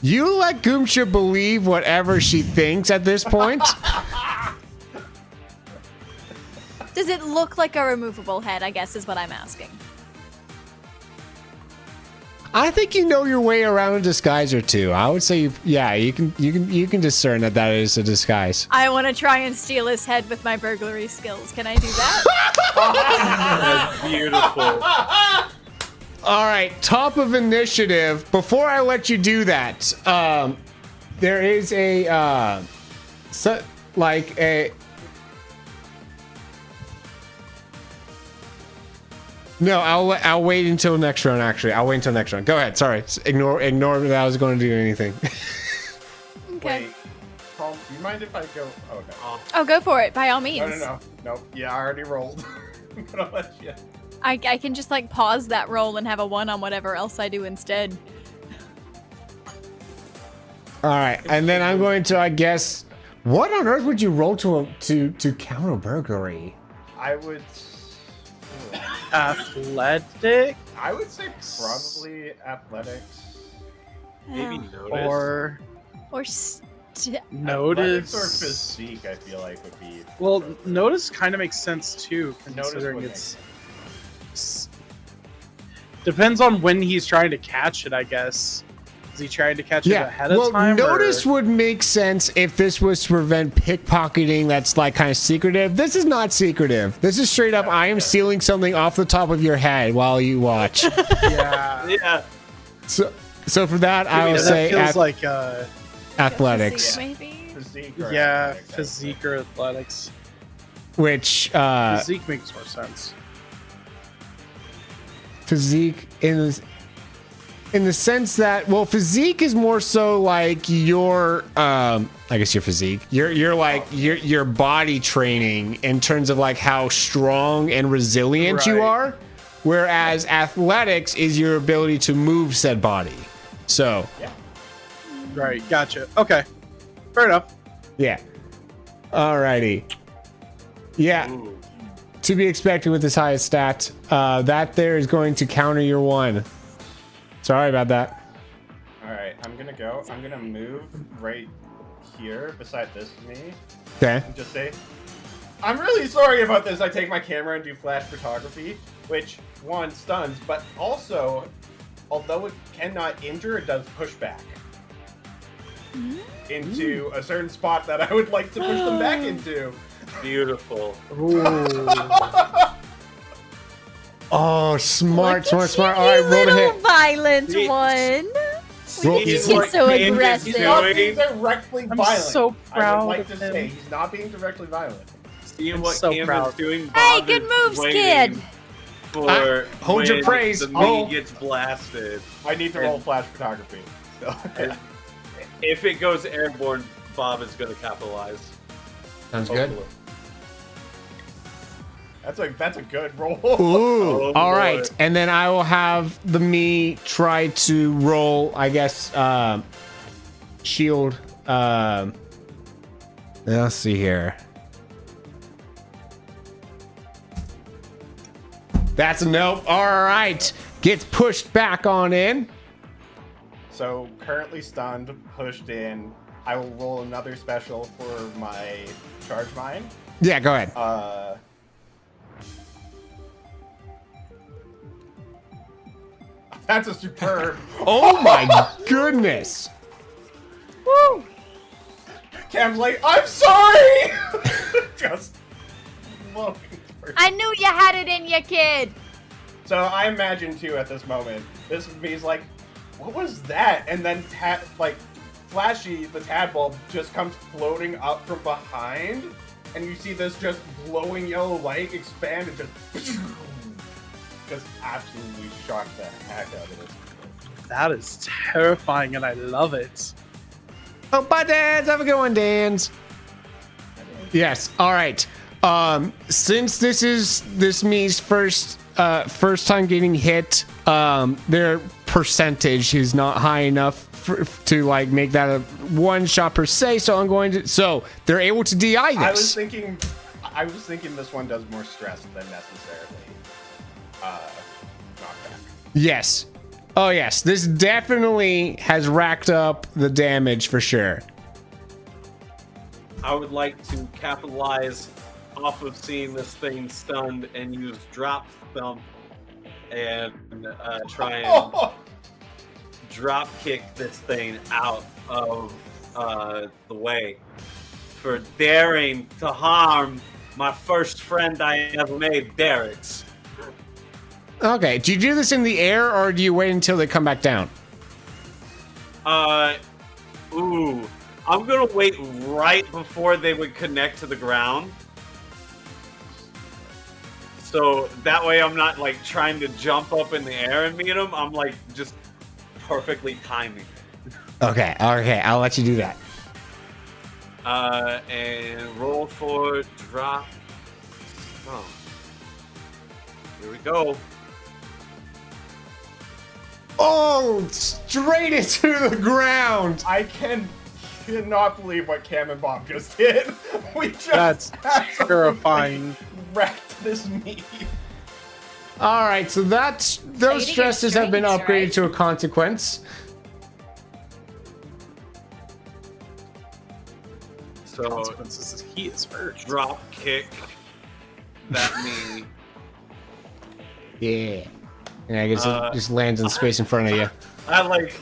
You let Goomsha believe whatever she thinks at this point. Does it look like a removable head, I guess is what I'm asking. I think you know your way around a disguise or two. I would say, you can discern that is a disguise. I want to try and steal his head with my burglary skills. Can I do that? That's beautiful. All right, top of initiative. Before I let you do that, there is a No, I'll wait until next round. Actually, I'll wait until next round. Go ahead. Sorry, ignore that I was going to do anything. Okay. Wait, Paul, do you mind if I go? Oh, okay. Oh, go for it, by all means. No. Yeah, I already rolled. I'm gonna let you. I can just like pause that roll and have a 1 on whatever else I do instead. All right, and then I'm going to, I guess, what on earth would you roll to counter burglary? I would. Athletic? I would say probably athletics. Maybe Oh. notice. Or Notice. Athletics or physique, I feel like would be. Well, notice kind of makes sense too, Notice considering would it's. Depends on when he's trying to catch it, I guess. Is he trying to catch it ahead of time? Notice would make sense if this was to prevent pickpocketing that's like kind of secretive. This is not secretive. This is straight up, I am stealing something off the top of your head while you watch. Yeah. Yeah. So for that, I will that say feels like athletics, maybe? Physique or yeah, athletics, I physique or athletics. which Physique makes more sense. physique in the sense that, well, physique is more so like your I guess your physique, your like your body training in terms of like how strong and resilient you Right. are, whereas athletics is your ability to move said body. So Right, gotcha. Okay, fair enough. yeah, alrighty, yeah. Ooh. To be expected with this highest stat. That there is going to counter your 1. Sorry about that. Alright, I'm gonna go. I'm gonna move right here beside this me Okay. and just say, I'm really sorry about this. I take my camera and do flash photography, which, 1, stuns, but also, although it cannot injure, it does push back into a certain spot that I would like to push them back into. Beautiful. Oh, smart. You All right, roll little to hit. violent See- one. Roll- He's what so Candace aggressive. He's not being doing. directly I'm violent. so I proud would like of to him. say he's not being directly violent. Seeing I'm what so Cam proud. is doing. Hey, Bob good is moves, waiting kid. For Hold your when praise. The Roll. meat gets blasted. I need to And- roll flash photography. So. If it goes airborne, Bob is going to capitalize. Sounds good. Hopefully. That's a good roll. Ooh, Oh, all boy. right. And then I will have the me try to roll, I guess, shield Let's see here. That's a nope. All right. Gets pushed back on in. So currently stunned, pushed in. I will roll another special for my charge mine. Yeah, go ahead. That's a superb. Oh my goodness. Woo! Cam's like, I'm sorry. Just looking for. I knew you had it in you, kid. So I imagine too at this moment, this me's like, what was that? And then Flashy, the tadpole, just comes floating up from behind, and you see this just glowing yellow light expand and just absolutely shock the heck out of this. That is terrifying, and I love it. Oh, bye, Dans. Have a good one, Dans. Yes. All right. Since this is this me's first time getting hit, their percentage is not high enough to like make that a one shot per se. So I'm going to. So they're able to DI this. I was thinking this one does more stress than necessarily knockback. Yes. Oh yes. This definitely has racked up the damage for sure. I would like to capitalize off of seeing this thing stunned and use drop thump and try and drop kick this thing out of the way for daring to harm my first friend I ever made, Derek's. Okay. Do you do this in the air or do you wait until they come back down? I'm gonna wait right before they would connect to the ground. So that way I'm not like trying to jump up in the air and meet them. I'm like just perfectly timing. Okay. I'll let you do that. And roll for drop. Oh. Here we go. Oh, straight into the ground. I cannot believe what Cam and Bob just did. We just That's terrifying. wrecked this meat. All right, so those Fading stresses have been strengths, upgraded right? to a consequence. So Consequences is he is hurt. drop kick that knee. Yeah. And I guess it just lands in space in front of you. I like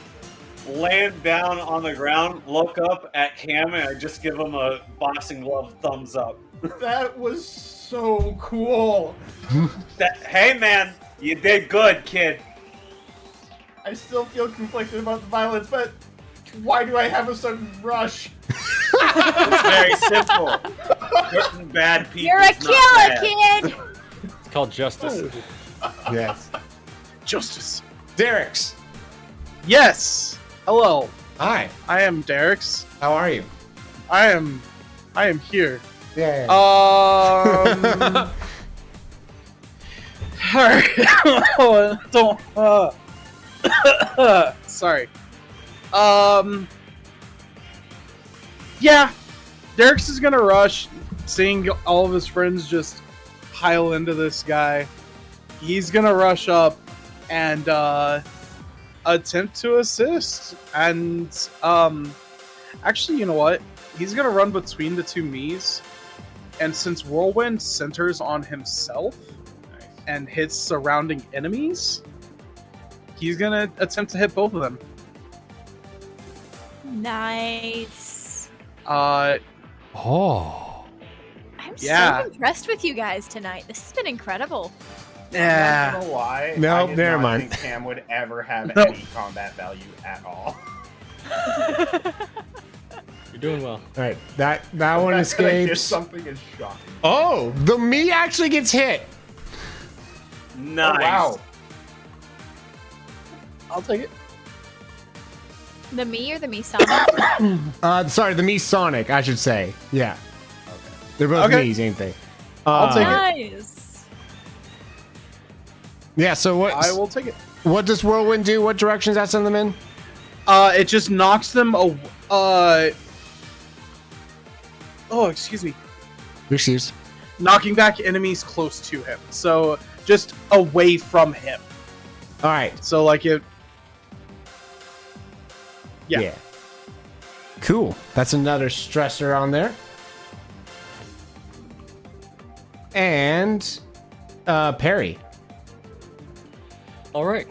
land down on the ground, look up at Cam, and I just give him a boxing glove thumbs up. That was so cool. Hey man, you did good, kid. I still feel conflicted about the violence, but why do I have a sudden rush? It's very simple. Certain bad people. You're a killer, kid. It's called justice. Yes. Justice. Derek's. Yes. Hello. Hi. I am Derek's. How are you? I am here. Yeah. Alright. Don't. Sorry. Yeah. Derek's is gonna rush, seeing all of his friends just pile into this guy. He's gonna rush up and attempt to assist. And actually, you know what? He's gonna run between the two me's. And since Whirlwind centers on himself and hits surrounding enemies, he's gonna attempt to hit both of them. Nice. Oh. I'm Yeah. so impressed with you guys tonight. This has been incredible. I'm not gonna lie. No, I did never not mind. think Cam would ever have No. any combat value at all. You're doing well. All right. That one The fact that I did escapes. something is shocking. Oh, the me actually gets hit. Nice. Oh, wow. I'll take it. The me or the me Sonic? Sorry, the me Sonic, I should say. Yeah. They're both Okay. me's, ain't they? I'll take it. Nice. Yeah. So I will take it. what does Whirlwind do? What direction does that send them in? It just knocks them Oh, excuse me. Excuse. Knocking back enemies close to him. So just away from him. All right. So like it. Yeah. Cool. That's another stressor on there. And Perry. All right.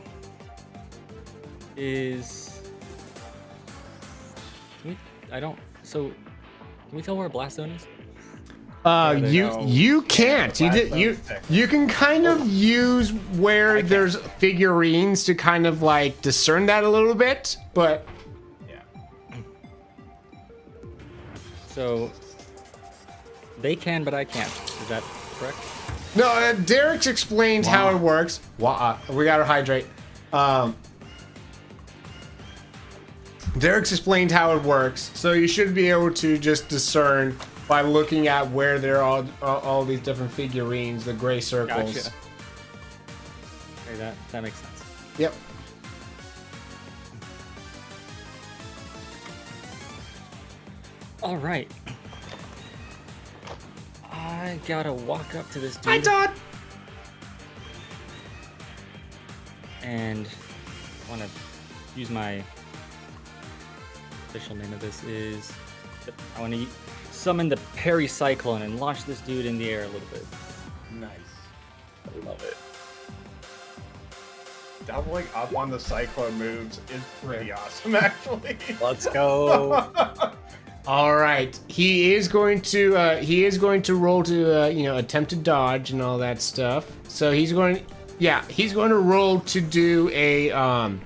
So, can we tell where a blast zone is? You can't. You can kind of use where there's figurines to kind of like discern that a little bit, but So they can, but I can't. Is that correct? no. Derek's explained how it works. We gotta hydrate. Derek's explained how it works, so you should be able to just discern by looking at where there are all these different figurines, the gray circles. Gotcha. Okay, that makes sense. Yep. All right. I gotta walk up to this dude. Hi, Todd. And I want to use my official name of this is I want to summon the Perry Cyclone and launch this dude in the air a little bit. Nice. I love it. Doubling up on the Cyclone moves is pretty awesome, actually. Let's go. All right, he is going to roll to attempt to dodge and all that stuff. So he's going to roll to do a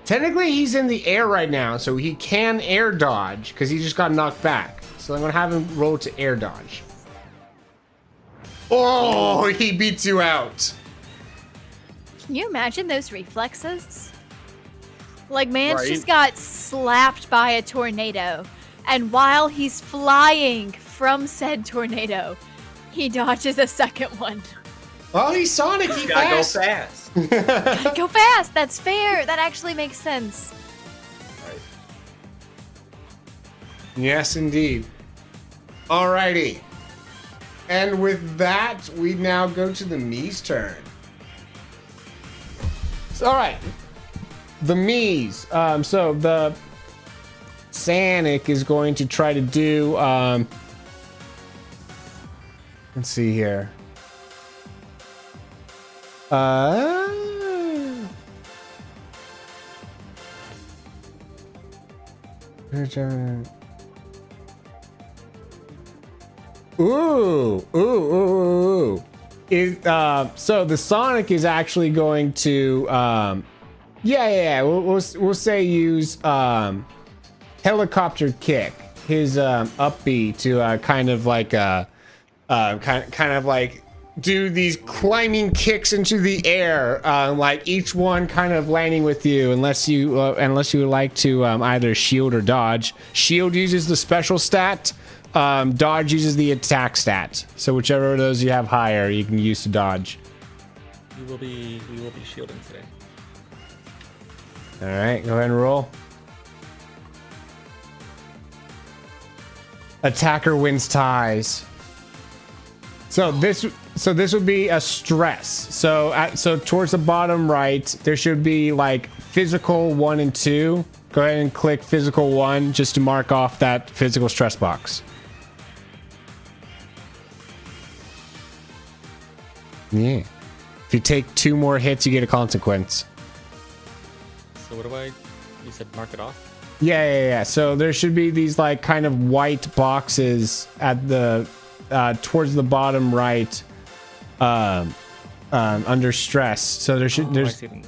technically he's in the air right now, so he can air dodge because he just got knocked back. So I'm gonna have him roll to air dodge. Oh, he beats you out. Can you imagine those reflexes? Like, man's Right. just got slapped by a tornado, and while he's flying from said tornado, he dodges a second one. Well, he's Sonic. He Gotta go fast. fast. Gotta go fast. That's fair. That actually makes sense. Right. Yes, indeed. Alrighty. And with that, we now go to the Mii's turn. Alright. The Mii's. So the Sanic is going to try to do let's see here. Ooh. So the Sonic is actually going to we'll say use helicopter kick, his up B to kind of like do these climbing kicks into the air, like each one kind of landing with you, unless you would like to either shield or dodge. Shield uses the special stat. Dodge uses the attack stat. So whichever of those you have higher, you can use to dodge. We will be shielding today. All right, go ahead and roll. Attacker wins ties. So this would be a stress. So towards the bottom right, there should be like physical 1 and 2. Go ahead and click physical 1 just to mark off that physical stress box. Yeah. If you take 2 more hits, you get a consequence. So what do you said mark it off? Yeah. So there should be these like kind of white boxes at the towards the bottom right, under stress. So I see them.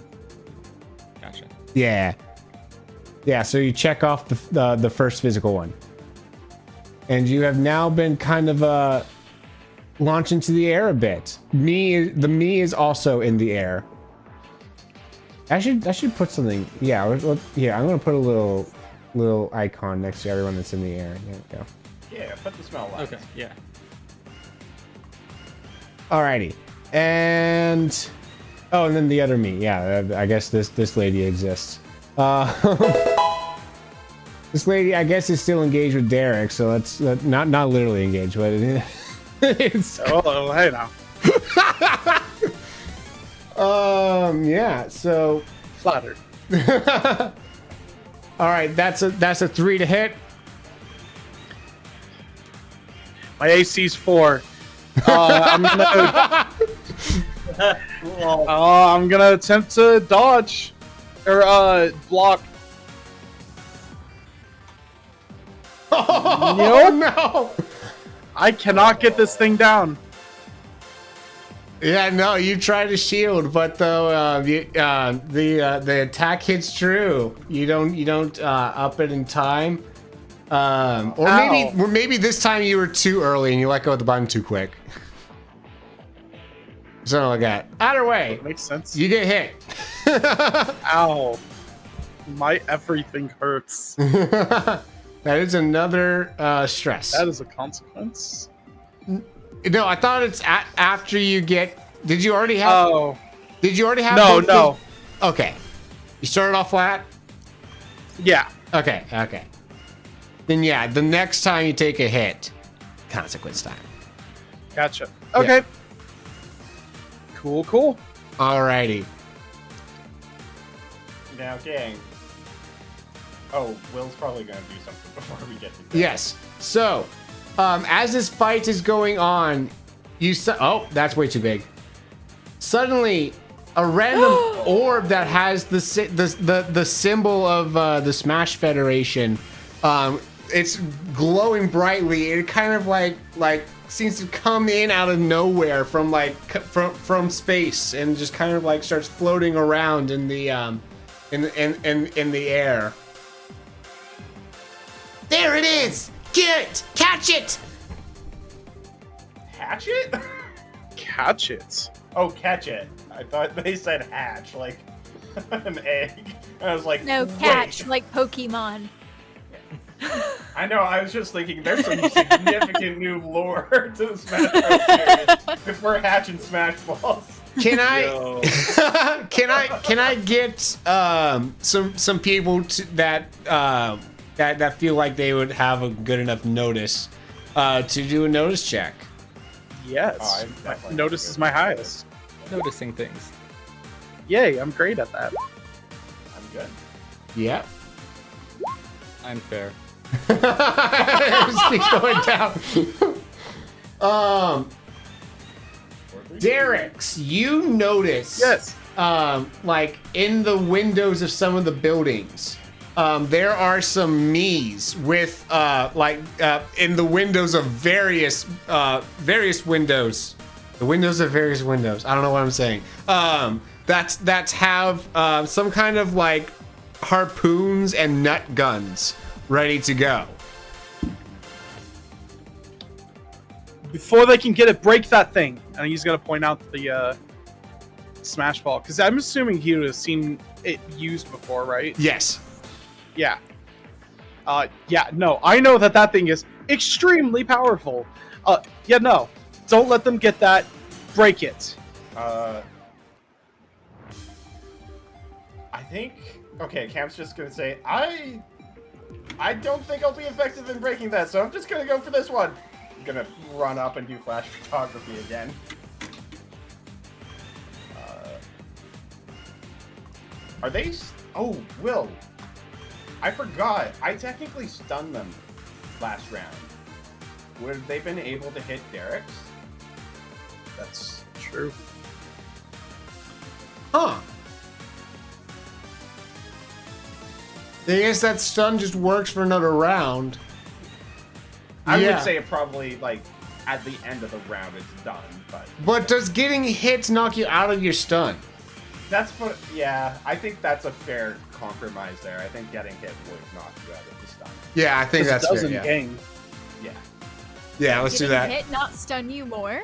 Gotcha. Yeah. So you check off the first physical one, and you have now been kind of launched into the air a bit. The Mii is also in the air. I should put something. Yeah, I'm gonna put a little icon next to everyone that's in the air. There we go. Yeah, put the smell lines. Okay. Yeah. Alrighty, and then the other Mii. Yeah, I guess this lady exists. This lady, I guess, is still engaged with Derek, so that's not literally engaged, but it's. Oh, hey now. Yeah. So. Flattered. All right, that's a 3 to hit. My AC's 4. I'm gonna attempt to dodge or block. Oh Nope. no! I cannot get this thing down. Yeah, no, you try to shield, but though the attack hits true. You don't up it in time. Or maybe this time you were too early and you let go of the button too quick. Something like that. Either way, Makes sense. you get hit. Ow. My everything hurts. That is another stress. That is a consequence. No, I thought it's after you get. Did you already have? Oh. Did you already have? No, both no. those- Okay. You started off flat. Yeah. Okay. Then yeah, the next time you take a hit, consequence time. Gotcha. Okay. Yeah. Cool. Alrighty. Now, gang. Oh, Will's probably gonna do something before we get to that. Yes. So, as this fight is going on, oh, that's way too big. Suddenly, a random orb that has the symbol of the Smash Federation, it's glowing brightly. It kind of like seems to come in out of nowhere from from space and just kind of like starts floating around in the in the air. There it is! Get it! Catch it! Hatch it? Catch it. Oh, catch it. I thought they said hatch, like an egg. And I was like, No, wait. catch, like Pokemon. I know, I was just thinking there's some significant new lore to the Smash Bros. Series if we're hatching Smash Balls. Can I can I get some people that feel like they would have a good enough notice to do a notice check? Yes. Oh, I'm definitely Notice good. is my highest. Noticing things. Yay, I'm great at that. I'm good. Yeah. I'm fair. It just keeps going down. Derek's, you notice. Yes. Like in the windows of some of the buildings, there are some Miis with in the windows of various windows. The windows of various windows. I don't know what I'm saying. That's have some kind of like harpoons and nut guns ready to go. Before they can get it, break that thing. And he's gonna point out the Smash Ball, because I'm assuming he would have seen it used before, right? Yes. Yeah. Yeah. No, I know that thing is extremely powerful. Yeah. No, don't let them get that. Break it. I think. Okay, Camp's just gonna say I don't think I'll be effective in breaking that, so I'm just gonna go for this one. I'm gonna run up and do flash photography again. Are they? Oh, Will. I forgot. I technically stunned them last round. Would have they been able to hit Derek's? That's true. Huh. I guess that stun just works for another round. I Yeah. would say it probably, like, at the end of the round it's done, but... But does getting hits knock you out of your stun? That's what... Yeah, I think that's a fair compromise there. I think getting hit would knock you out of the stun. Yeah, I think that's fair. doesn't Yeah. game. Yeah. Yeah, let's do Getting that. hit not stun you more?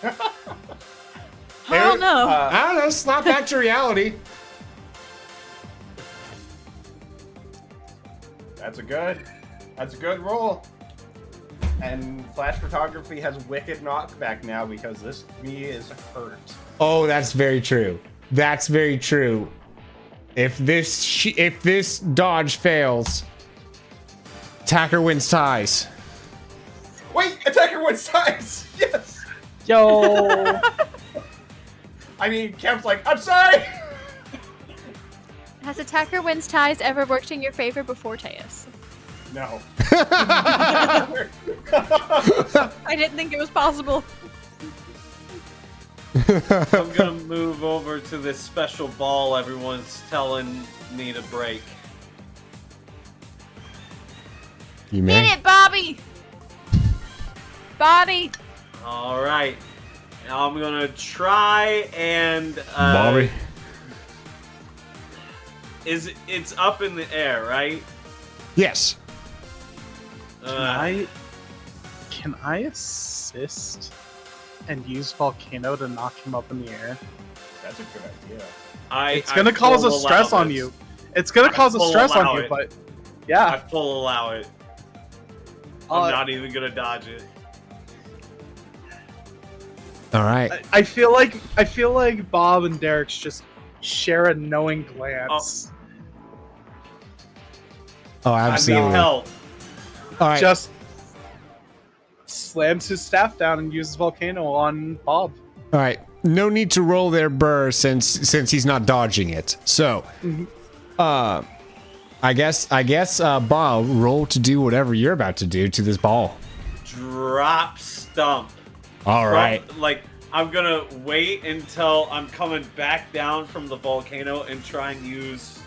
I Eric, don't know. I don't know. Slap back to reality. That's a good roll. And flash photography has wicked knockback now because this me is hurt. Oh, that's very true. That's very true. If this dodge fails, Attacker wins ties. Wait, attacker wins ties. Yes. Yo. I mean, Kemp's like, I'm sorry. Has attacker wins ties ever worked in your favor before, Teus? No. I didn't think it was possible. I'm gonna move over to this special ball everyone's telling me to break. You may. Hit it, Bobby! Bobby! All right. Now I'm gonna try and Bobby. It's up in the air, right? Yes. Can I assist and use Volcano to knock him up in the air? That's a good idea. It's gonna cause a stress on you. It's gonna cause a stress on you, but I yeah. full allow it. I'm not even gonna dodge it. All right. I feel like Bob and Derek's just share a knowing glance. Oh, I need absolutely. help. All right. Just slams his staff down and uses Volcano on Bob. All right. No need to roll their burr since he's not dodging it. So, I guess Bob, roll to do whatever you're about to do to this ball. Drop stump. All right. Like, I'm gonna wait until I'm coming back down from the volcano and try and use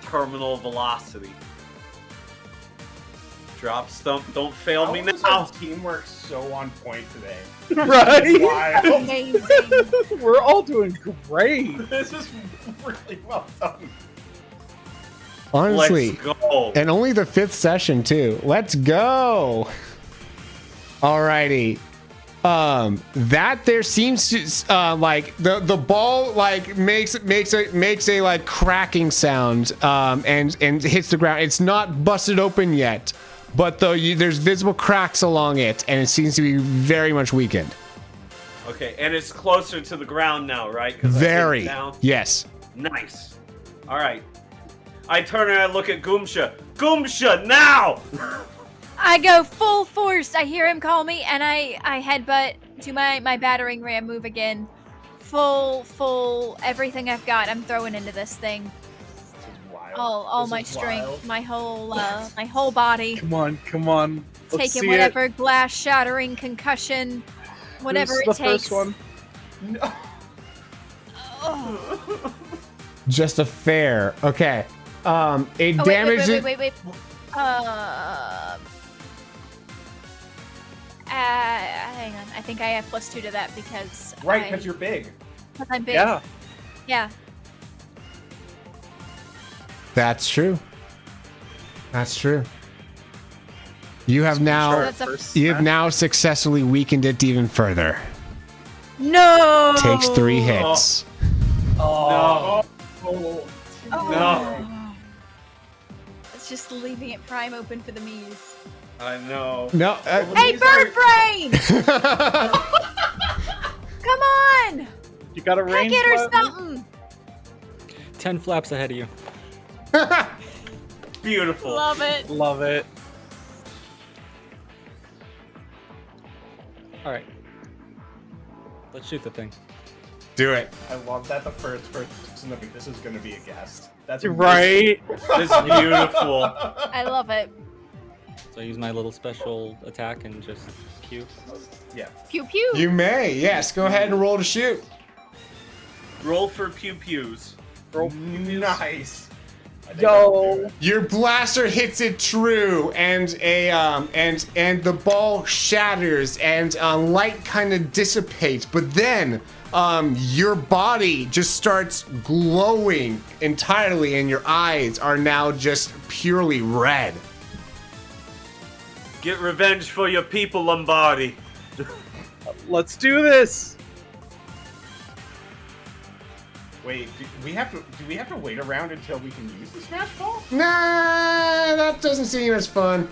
terminal velocity. Drop stump, don't fail me How is now. our teamwork so on point today? Right? Wild. Amazing. We're all doing great. This is really well done. Honestly, Let's go. and only the 5th session too. Let's go. Alrighty. That there seems to like the ball like makes a like cracking sound and hits the ground. It's not busted open yet, but though there's visible cracks along it, and it seems to be very much weakened. Okay, and it's closer to the ground now, right? 'Cause I hit it Very. down. Yes. Nice. All right. I turn and I look at Goomsha. Goomsha, now! I go full force. I hear him call me, and I headbutt, do my battering ram move again. Full, everything I've got, I'm throwing into this thing. This is wild. All This my is strength, wild. my whole body. Come on. Let's Taking see whatever glass shattering, concussion, whatever Who's it the takes. first one? No. Oh. Just a fair. Okay. It Oh, damages. wait. Hang on. I think I have +2 to that because Right, because you're big. I'm big. Yeah. Yeah. That's true. That's true. You have now That's a- you have now successfully weakened it even further. No. Takes 3 hits. No. Oh. No. It's just leaving it prime open for the me's. I know. No. Hey, bird brain! Come on! You got a Heck range it or weapon? something! 10 flaps ahead of you. Beautiful. Love it. Love it. All right. Let's shoot the thing. Do it. I love that the first person to be this is going to be a guest. That's You're right. It's beautiful. I love it. So I use my little special attack and just pew. Yeah. Pew pew. You may. Yes. Go ahead and roll to shoot. Roll for pew pews. Nice. I think Yo. Your blaster hits it true, and the ball shatters, and light kind of dissipates. But then, your body just starts glowing entirely, and your eyes are now just purely red. Get revenge for your people, Lombardi. Let's do this. Wait, do we have to wait around until we can use the smash ball? Nah, that doesn't seem as fun.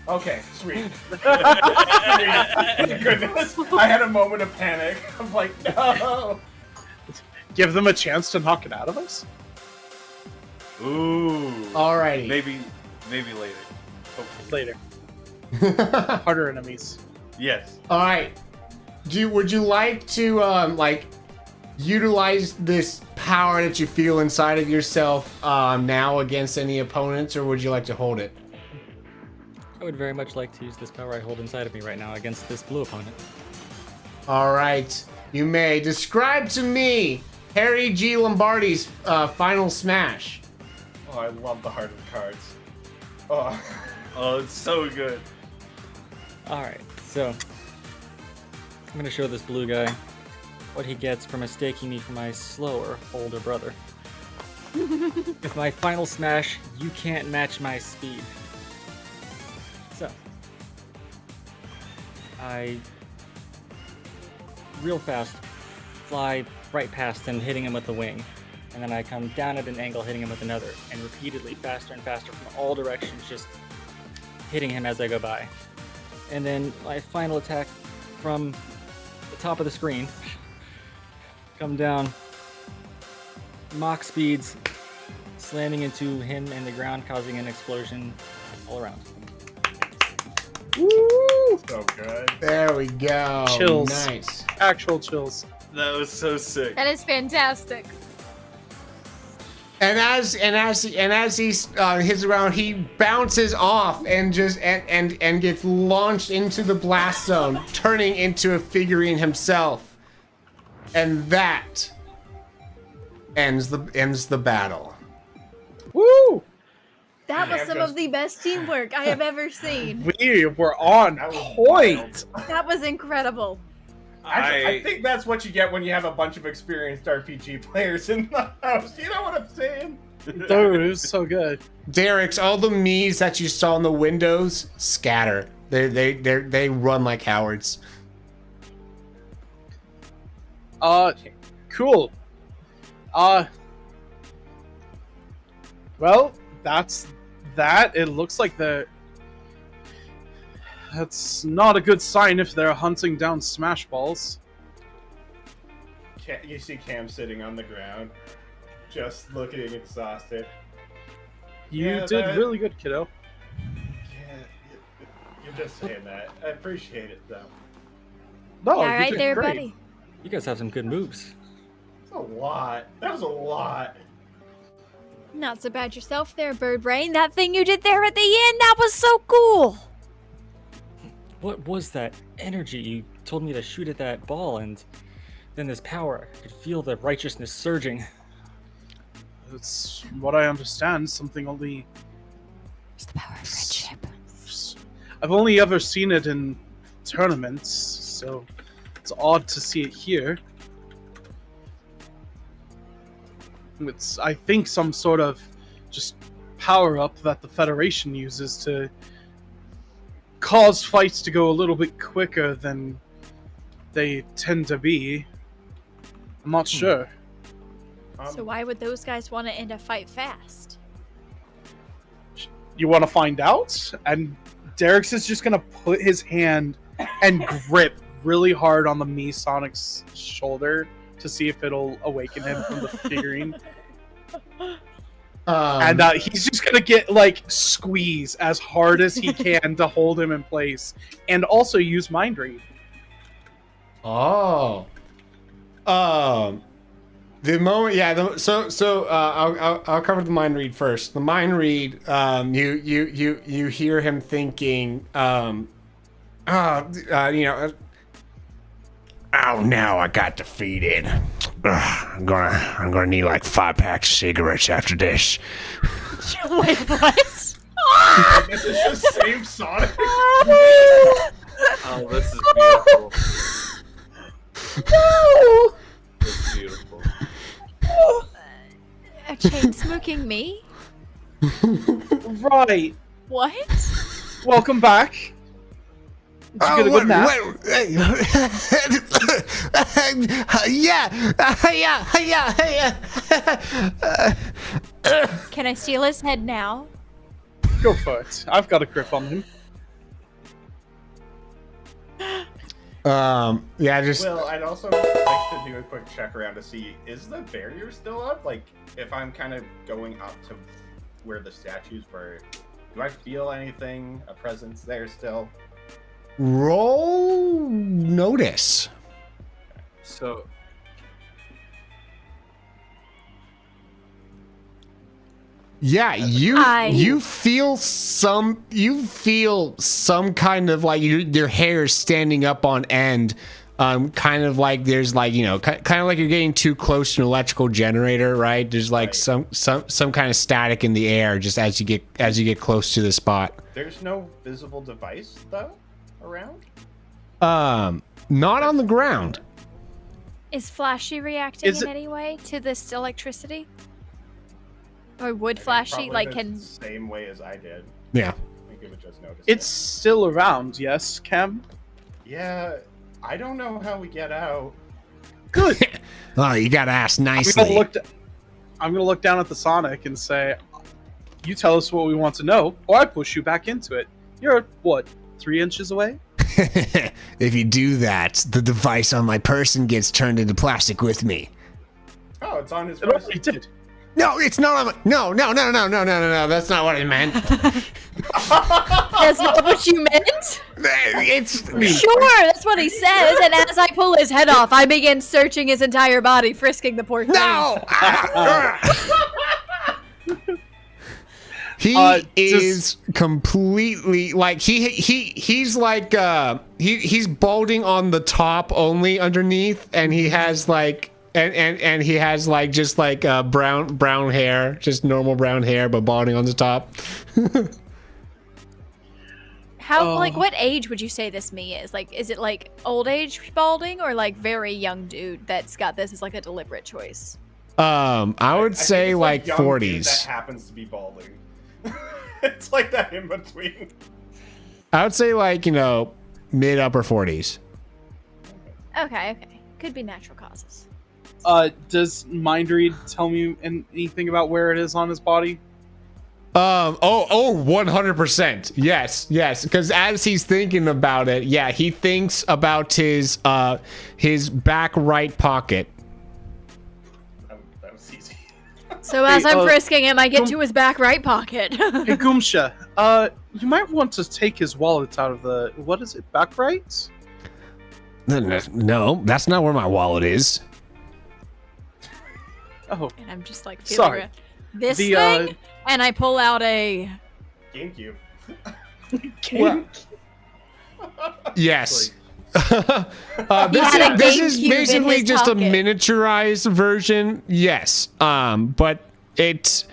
Okay, sweet. Thank goodness. I had a moment of panic. I'm like, no. Give them a chance to knock it out of us. Ooh. Alrighty. Maybe Maybe later. Hopefully. Later. Harder enemies. Yes. All right. Would you like to like utilize this power that you feel inside of yourself now against any opponents, or would you like to hold it? I would very much like to use this power I hold inside of me right now against this blue opponent. All right. You may describe to me Harry G. Lombardi's final smash. Oh, I love the heart of the cards. Oh. Oh, it's so good. Alright, so I'm gonna show this blue guy what he gets for mistaking me for my slower older brother. With my final smash, you can't match my speed. So I real fast fly right past him, hitting him with the wing, and then I come down at an angle, hitting him with another, and repeatedly, faster and faster from all directions, just hitting him as I go by. And then my final attack from the top of the screen, come down, Mach speeds, slamming into him and the ground, causing an explosion all around. Woo! So good. There we go. Chills. Nice. Actual chills. That was so sick. That is fantastic. And as he hits around, he bounces off and just and gets launched into the blast zone, turning into a figurine himself. And that ends the battle. Woo! That was Yeah, some just- of the best teamwork I have ever seen. We were on That was point. That was incredible. Actually, I- I think that's what you get when you have a bunch of experienced RPG players in the house. You know what I'm saying? Dude, it was so good. Derek's, all the me's that you saw in the windows scatter. They run like cowards. Cool. Well, that's that. It looks like that's not a good sign if they're hunting down Smash Balls. You see Cam sitting on the ground, just looking exhausted. You Yeah, did that- really good, kiddo. Yeah, you're just saying that. I appreciate it, though. No, All you right did there, great. buddy. You guys have some good moves. That's a lot. That was a lot. Not so bad yourself there, Bird Brain. That thing you did there at the end, that was so cool. What was that energy? You told me to shoot at that ball, and then this power. I could feel the righteousness surging. It's what I understand. Something only It's the power of friendship. I've only ever seen it in tournaments, so it's odd to see it here. It's, I think, some sort of just power-up that the Federation uses to cause fights to go a little bit quicker than they tend to be. I'm not sure. So why would those guys want to end a fight fast? You want to find out? And Derek's is just gonna put his hand and grip really hard on the Mii Sonic's shoulder to see if it'll awaken him from the figurine. And he's just gonna get squeeze as hard as he can to hold him in place, and also use Mind Read. Oh. The moment, yeah. I'll cover the mind read first. The mind read, you hear him thinking, oh, now I got defeated. I'm gonna need like 5 packs of cigarettes after this. Wait, what? This is the same Sonic. Oh, this is beautiful. No! It's beautiful. A chain smoking me? Right. What? Welcome back. Did you get a good nap? Can I steal his head now? Go for it. I've got a grip on him. Yeah, just Well, I'd also like to do a quick check around to see, is the barrier still up? Like, if I'm kind of going up to where the statues were Do I feel anything? A presence there still? Roll notice. So Yeah, I- you feel some kind of like your hair is standing up on end, kind of like there's like kind of like you're getting too close to an electrical generator, right? There's like Right. some kind of static in the air just as you get close to the spot. There's no visible device though around. Not on the ground. Is Flashy reacting Is in it- any way to this electricity? Or would Flashy Probably can? the same way as I did. Yeah. I think it would just notice. It's still around, yes, Cam? Yeah, I don't know how we get out. Good. Oh, you gotta ask I'm gonna nicely. look down at the Sonic and say, you tell us what we want to know, or I push you back into it. You're, what, 3 inches away? If you do that, the device on my person gets turned into plastic with me. Oh, it's on his It already did. No, it's not on my, no. That's not what I meant. That's not what you meant? It's Sure, that's what he says. And as I pull his head off, I begin searching his entire body, frisking the poor thing. no. He is completely like he's like he's balding on the top only underneath, and he has like and he has like just like brown hair, just normal brown hair, but balding on the top. How, like, what age would you say this me is? Like, is it like old age balding or like very young dude that's got this as like a deliberate choice? I would I think say it's like young dude 40s. That happens to be balding. It's like that in between. I would say like mid upper 40s. Okay. Could be natural causes. Does Mind Read tell me anything about where it is on his body? 100%. Yes. Because as he's thinking about it, yeah, he thinks about his back right pocket. That was easy. So as I'm Hey, frisking him, I get to his back right pocket. Hey, Goomsha, you might want to take his wallet out of the, what is it, back right? No, that's not where my wallet is. Oh, And I'm just like feeling Sorry. around. This The, thing, and I pull out a. GameCube. Well, yes. had a This is GameCube in basically his just a pocket. miniaturized version. Yes. But this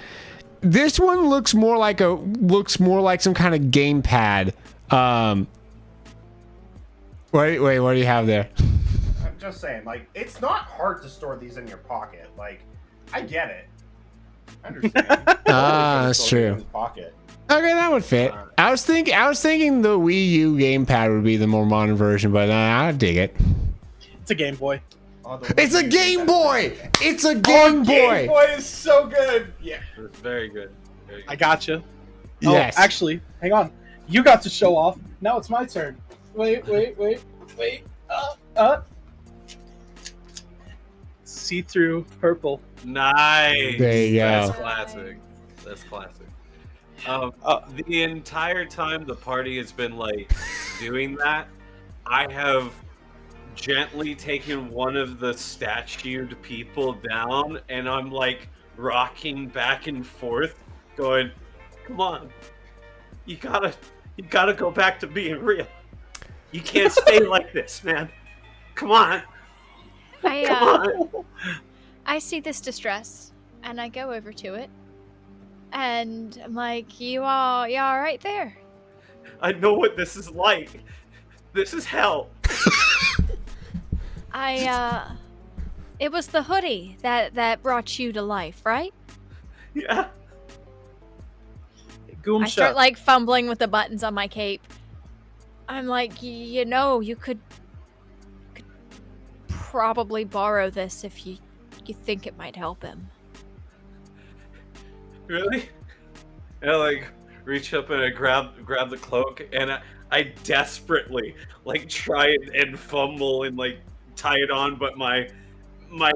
one looks more like some kind of gamepad. Wait, what do you have there? I'm just saying, like, it's not hard to store these in your pocket. Like, I get it. I understand. That's Store it in true. his pocket. Okay, that would fit. I was thinking the Wii U gamepad would be the more modern version, but I dig it. it's a Game Boy. Oh, the It's a Wii U Game gamepad. Boy. It's a Game Game Boy. Boy is so good. Yeah. it's very good. Very good. I gotcha. Yes. Oh, actually, hang on. You got to show off. Now it's my turn. Wait. See-through purple. Nice. There you That's go. classic. That's classic. The entire time the party has been like doing that, I have gently taken one of the statued people down, and I'm like rocking back and forth, going, "Come on, you gotta go back to being real. You can't stay like this, man. Come on, come on." I see this distress, and I go over to it, and I'm like, "You all right there?" I know what this is like. This is hell. It was the hoodie that brought you to life, right? Yeah. Goomsha. I start like fumbling with the buttons on my cape. I'm like, you could probably borrow this if you think it might help him. Really? And I like reach up and I grab the cloak, and I desperately like try and fumble and like tie it on, but my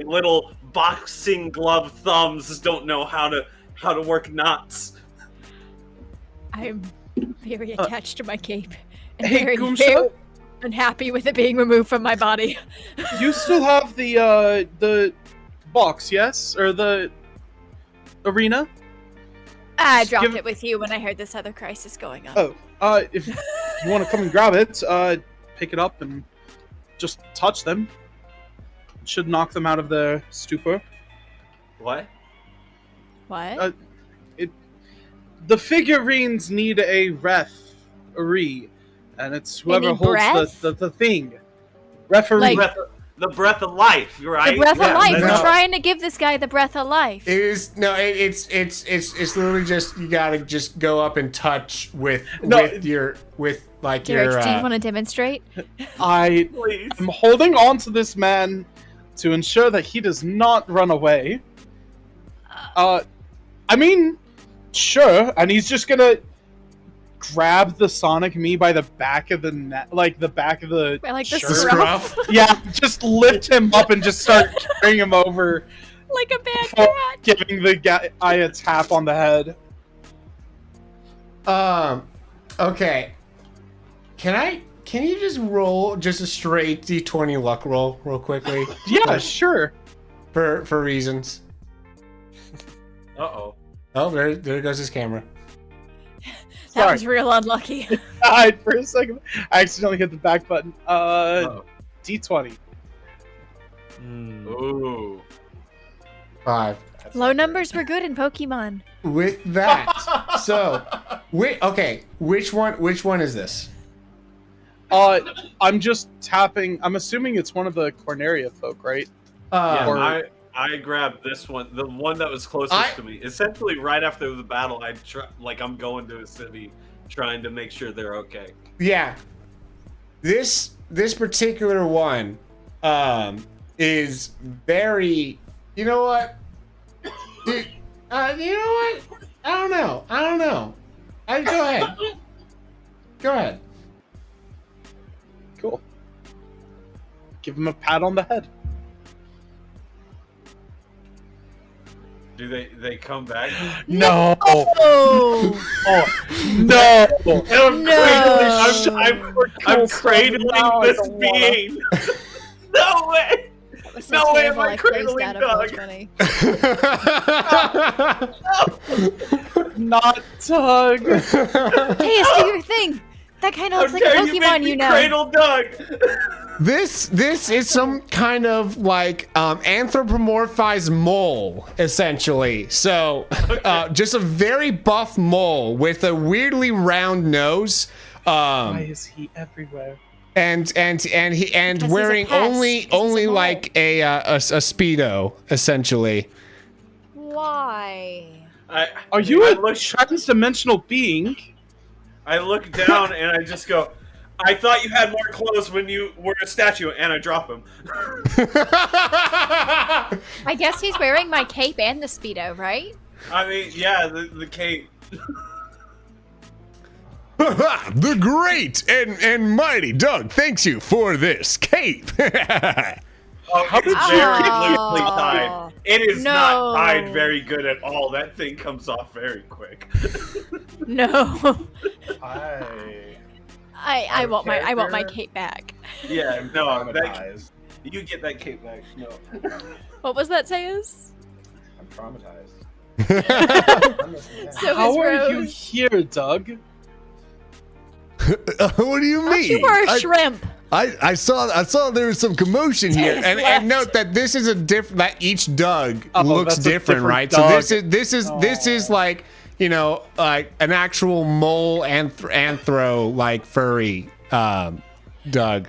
little boxing glove thumbs don't know how to work knots. I'm very attached to my cape. And Hey, very, Goomsha? very unhappy with it being removed from my body. You still have the box, yes? Or the arena? I Just dropped give- it with you when I heard this other crisis going on. Oh, if you want to come and grab it, pick it up and just touch them. It should knock them out of their stupor. What? What? The figurines need a referee, and it's whoever need holds breath? the thing. Referee. Like- The breath of life, right? the breath Yeah, of life. that's- We're no. trying to give this guy the breath of life. It is no. It's literally just you gotta just go up and touch with No. your Derek, do you want to demonstrate? I Please. am holding on to this man to ensure that he does not run away. I mean, sure, and he's just gonna grab the Sonic me by the back of the neck, like the back of the I like the shirt. scruff. Yeah, just lift him up and just start carrying him over, Like a bad before cat. giving the guy a tap on the head. Okay. Can you just roll just a straight D20 luck roll real quickly? Yeah, sure. For reasons. Uh-oh. Oh, there goes his camera. That Sorry. was real unlucky. For a second, I accidentally hit the back button. Oh. D20. Ooh. 5. Low numbers were good in Pokemon. With that, so okay, which one is this? I'm just tapping. I'm assuming it's one of the Corneria folk, right? Yeah, Or- I grabbed this one, the one that was closest to me. Essentially, right after the battle, I'm going to a city, trying to make sure they're okay. Yeah. This particular one is very. You know what? Dude, you know what? I don't know. Go ahead. Go ahead. Cool. Give him a pat on the head. Do they come back? No. Oh! No. I'm cradling this being. No way! That was so No way terrible, am I I closed cradling out of Doug. money. Not Tug. Hey, do your thing. That kind of How looks like a dare you make Pokemon, me you know. cradle Doug? This is some kind of like anthropomorphized mole, essentially. So, just a very buff mole with a weirdly round nose. Why is he everywhere? And Because he's wearing a pest, only because he's a mole. like a speedo, essentially. Why? Are you I a look, trans-dimensional being? I look down and I just go, I thought you had more clothes when you were a statue, and I drop him. I guess he's wearing my cape and the Speedo, right? I mean, yeah, the cape. The great and mighty Doug thanks you for this cape. Oh, How it's did very you- loosely tied. It is No. not tied very good at all. That thing comes off very quick. No. I I want my character- cape back. Yeah, no, that, traumatized. you get that cape back. No. What was that, Sayus? I'm traumatized. So How is are you Rose. here, Doug? What do you Oh, mean? she were a shrimp. I saw there was some commotion here. and left. note that this is a different. That each Doug Oh, looks that's a different, different right? Doug. So this is like like an actual mole anthro like furry Doug.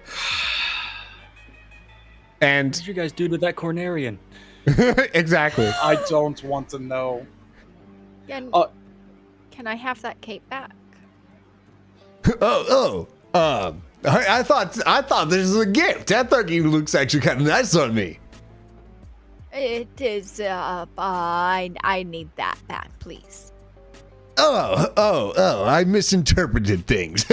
And What did you guys do to that Cornerian? exactly. I don't want to know. Can, Uh, can I have that cape back? I thought this was a gift. I thought you looks actually kind of nice on me. It is. I need that back, please. I misinterpreted things.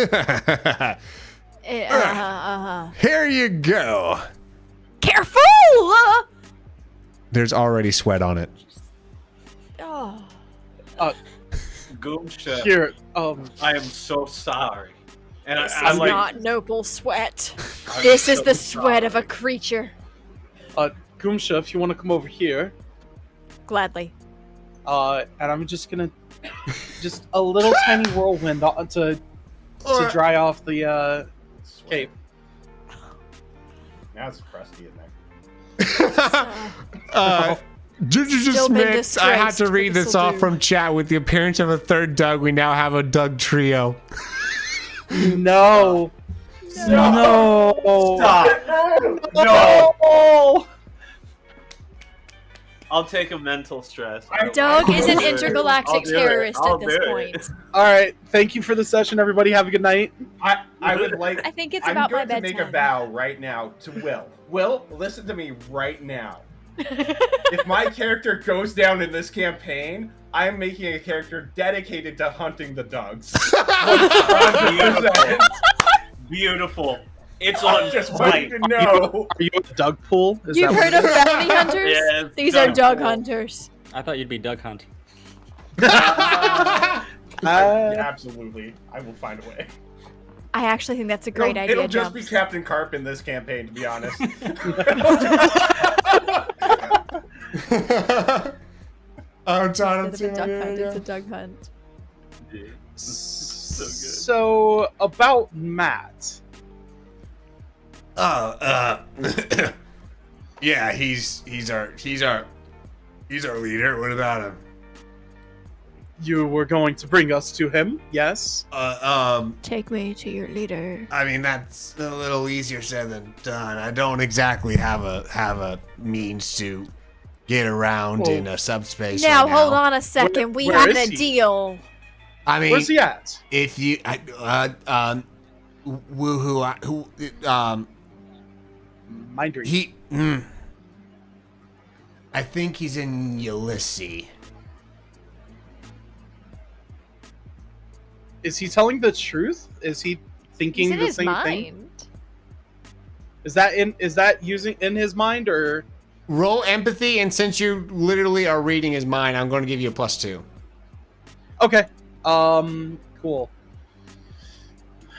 Here you go. Careful! There's already sweat on it. Oh. Goomsha, Here, I am so sorry. And This I'm is like, not noble sweat. I'm This is so the sweat of a sorry. creature. Goomsha, if you want to come over here, Gladly. and I'm just gonna just a little tiny whirlwind to dry off the Sweat. cape. Now it's crusty in there. Juju Still been Smith, I had to disgraced, read but this this'll off do. from chat. With the appearance of a third Doug, we now have a Doug trio. No. No. Stop! No! No. I'll take a mental stress. Doug is an I'll do it. intergalactic I'll do it. terrorist I'll at this do it. point. All right. Thank you for the session, everybody. Have a good night. I would like. I think it's I'm about my going to make a bedtime. vow right now to Will. Will, listen to me right now. If my character goes down in this campaign, I am making a character dedicated to hunting the Dougs. 100%. Beautiful. It's I on just want point. you to know. Are you a Doug pool? Is You've that heard of bounty hunters? Yeah, it's These are Doug dog Pool. hunters. I thought you'd be Doug Hunt. Yeah, absolutely. I will find a way. I actually think that's a great idea, It'll just be Jumps. Captain Carp in this campaign, to be honest. I'm trying Instead of a duck hunt, it's a Doug hunt. So about Matt. Yeah, he's our leader. What about him? You were going to bring us to him, yes? Take me to your leader. I mean, that's a little easier said than done. I don't exactly have a means to get around Well, in a subspace. Now, right now. hold on a second. We where have is a he? deal. I mean, Where's he at? if you, Mind reading. he, I think he's in Ulysses. Is he telling the truth? Is he thinking He's in the his same mind. thing? Is that using in his mind or Roll empathy, and since you literally are reading his mind, I'm going to give you a +2. okay? Cool.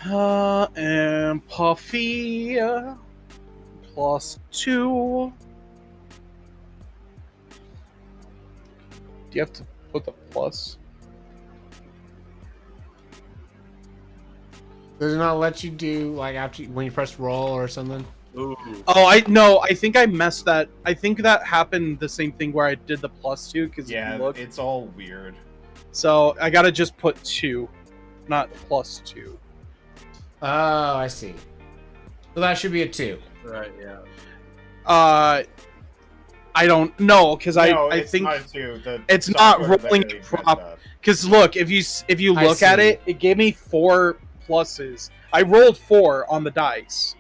And Puffy +2. Do you have to put the plus? Does it not let you do like after when you press roll or something? Ooh. Oh, I think I messed that. I think that happened the same thing where I did the +2 because Yeah, look. it's all weird. So I gotta just put 2, not +2. Oh, I see. So that should be a 2. Right, yeah. I don't know because No, I it's think not too. it's not software rolling that really prop- messed up. because look if you I look at see. it gave me 4 pluses. I rolled 4 on the dice.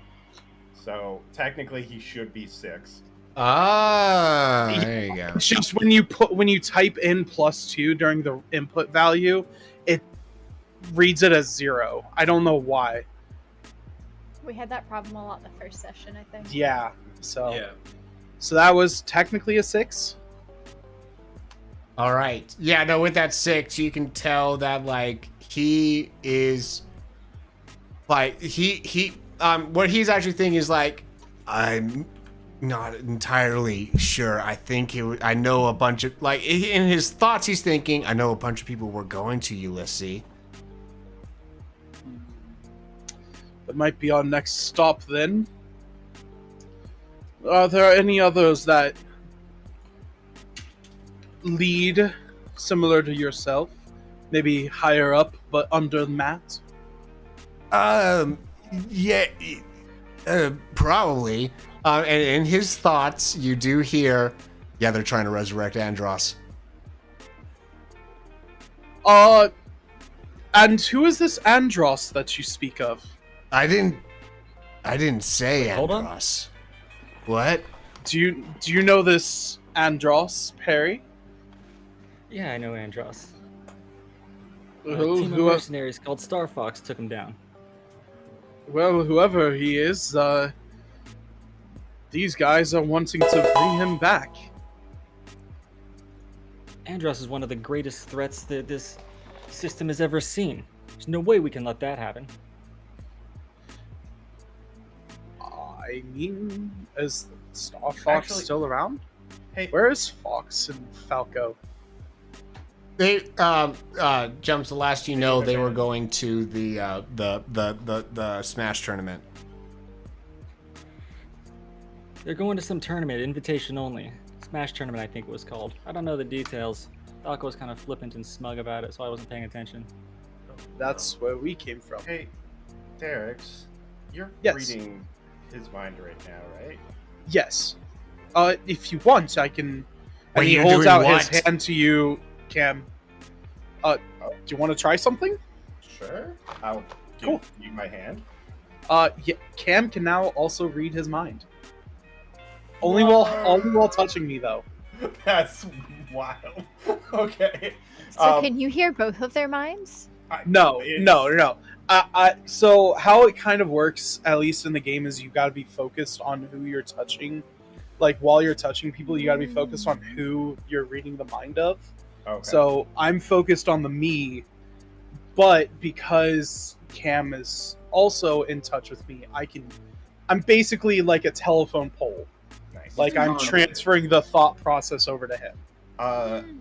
So technically, he should be 6. Ah, there you go. It's just when you type in +2 during the input value, it reads it as 0. I don't know why. We had that problem a lot in the first session, I think. Yeah. So Yeah. so that was technically a 6. All right. Yeah, no, with that 6, you can tell that like he is like he what he's actually thinking is like, I'm not entirely sure. I think I know a bunch of like in his thoughts. He's thinking, I know a bunch of people were going to Ulysses. That might be our next stop then. Are there any others that lead similar to yourself? Maybe higher up, but under Matt? Yeah, probably. And in his thoughts, you do hear, yeah, they're trying to resurrect Andros. And who is this Andros that you speak of? I didn't say hold on. Andros. What? Do you know this Andros, Perry? Yeah, I know Andros. A Who- team of who- mercenaries called Star Fox took him down. Well, whoever he is, these guys are wanting to bring him back. Andros is one of the greatest threats that this system has ever seen. There's no way we can let that happen. I mean, is Star Fox Actually- still around? Hey, Where is Fox and Falco? They Jumps. The last you know, they were going to the Smash tournament. They're going to some tournament, invitation only. Smash tournament, I think it was called. I don't know the details. Falco was kind of flippant and smug about it, so I wasn't paying attention. That's where we came from. hey, Derek's, you're Yes. reading his mind right now, right? Yes. If you want, I can. What And are he you holds doing, out what? his hand to you, Cam. Do you want to try something? Sure. I'll give Cool. you my hand. Yeah. Cam can now also read his mind. Only while touching me, though. That's wild. Okay. So can you hear both of their minds? No. It's- So how it kind of works, at least in the game, is you got to be focused on who you're touching. Like while you're touching people, you got to be focused on who you're reading the mind of. Okay. So I'm focused on the me, but because Cam is also in touch with me, I'm basically like a telephone pole. nice. Like I'm transferring the thought process over to him.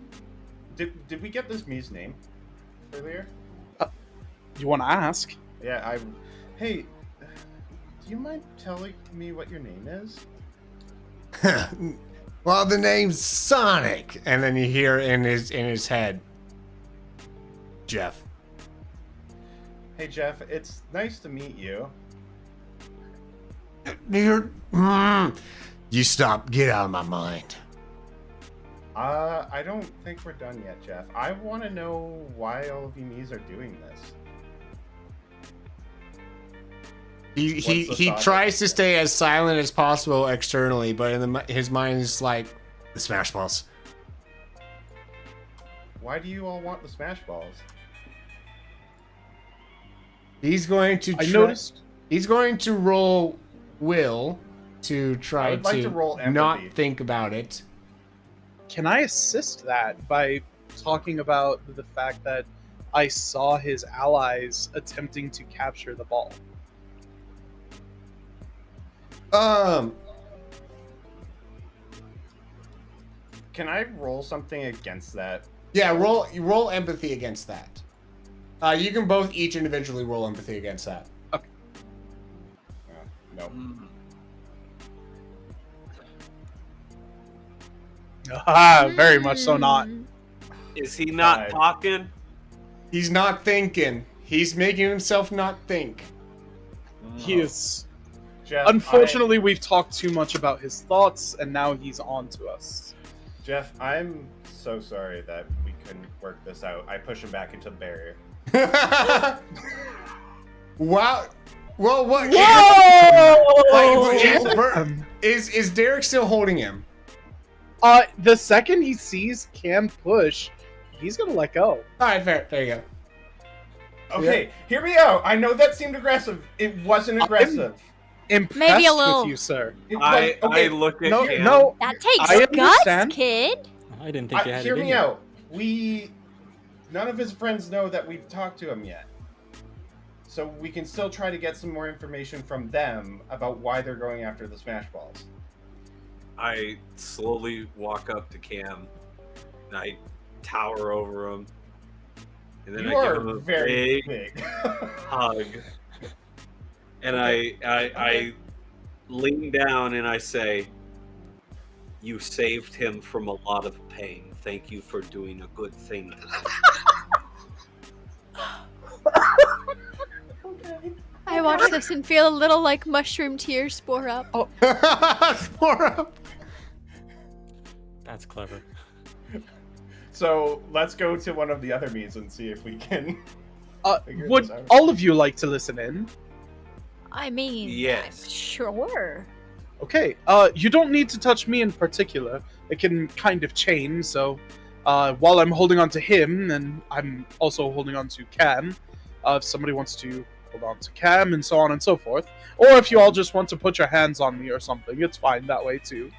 Did we get this Mii's name earlier? You want to ask? Yeah, Hey, do you mind telling me what your name is? Well, the name's Sonic, and then you hear in his head, Jeff. Hey, Jeff, it's nice to meet you. You stop. Get out of my mind. I don't think we're done yet, Jeff. I want to know why all of you Mii's are doing this. He What's the thought? tries to stay as silent as possible externally, but his mind is like the Smash Balls. Why do you all want the Smash Balls? He's going to. I noticed. He's going to roll will to I try would like to roll not empathy. think about it. Can I assist that by talking about the fact that I saw his allies attempting to capture the ball? Can I roll something against that? Yeah, roll empathy against that. You can both each individually roll empathy against that. No. Ah, very much so not. Is he not Five. talking? He's not thinking. He's making himself not think. He is. Jeff, Unfortunately, we've talked too much about his thoughts, and now he's on to us. Jeff, I'm so sorry that we couldn't work this out. I push him back into the barrier. Wow. Well, what? Whoa! Is Derek still holding him? The second he sees Cam push, he's gonna let go. All right, fair. There you go. Okay, hear me out. I know that seemed aggressive. It wasn't aggressive. Impressed Maybe a little. with you, sir. It I was, okay, look at No, him. no. That takes I guts, understand. kid. I didn't think you had hear it in me you. out. None of his friends know that we've talked to him yet. So we can still try to get some more information from them about why they're going after the Smash Balls. I slowly walk up to Cam. And I tower over him. And then You I are give him a very big big. hug. And I lean down and I say, "You saved him from a lot of pain. Thank you for doing a good thing today." I watch this and feel a little like mushroom tears spore up. That's clever. So let's go to one of the other meets and see if we can. Figure Would this out. all of you like to listen in? I mean, Yes. sure. Okay. You don't need to touch me in particular. It can kind of chain. So, while I'm holding on to him, and I'm also holding on to Cam, if somebody wants to hold on to Cam, and so on and so forth, or if you all just want to put your hands on me or something, it's fine that way too.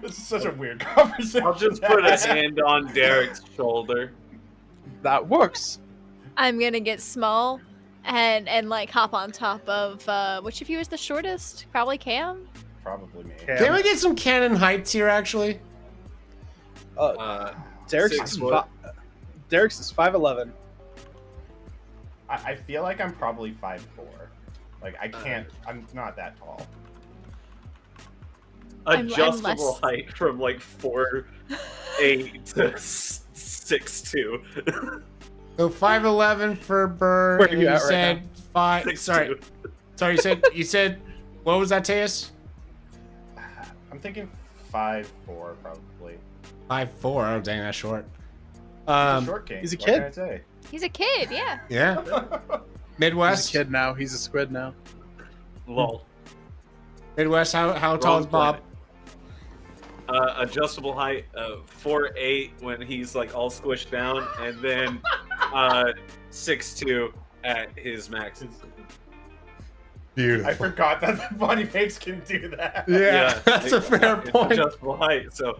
This is such a weird conversation. I'll just put a hand on Derek's shoulder. That works. I'm gonna get small and like hop on top of which of you is the shortest? Probably Cam. Probably me. Cam. Can we get some cannon heights here, actually? Derek's 6 is foot. Derek's is 5'11". I feel like I'm probably 5'4". Like I can't. I'm not that tall. I'm Adjustable less- height from like 4'8" to 6'2". So 5'11" for Burr. Where are and you at right said five. 6'2". Sorry. You said what was that, Teus? I'm thinking 5'4", probably. 5'4". Oh dang, that's short. He's a short king. he's a what kid. Can I say? He's a kid, yeah. Yeah. He's Midwest. a kid now. He's a squid now. Lol. Midwest. How tall is Bob? Adjustable height 4'8" when he's like all squished down, and then 6'2" at his max. Beautiful. I forgot that the body fakes can do that. Yeah, that's a fair it's point. Adjustable height. So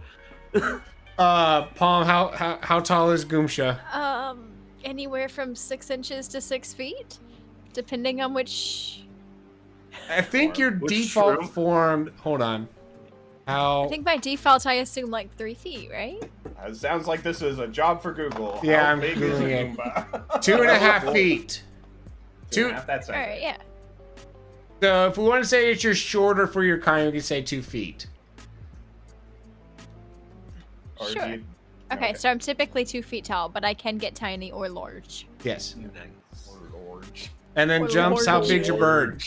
Palm, how tall is Goomsha? Anywhere from 6 inches to 6 feet, depending on which. I think your Which default shroom? form. Hold on. How? I think by default I assume like 3 feet, right? It sounds like this is a job for Google. Yeah, How I'm big is a Googling it. Goomba? 2.5 feet. 2.5, that's All right, yeah. So if we want to say that you're shorter for your kind, we can say 2 feet. Or do Sure. you- Okay, so I'm typically 2 feet tall, but I can get tiny or large. Yes. Oh, Lord. And then Or jumps. How large. big's your bird?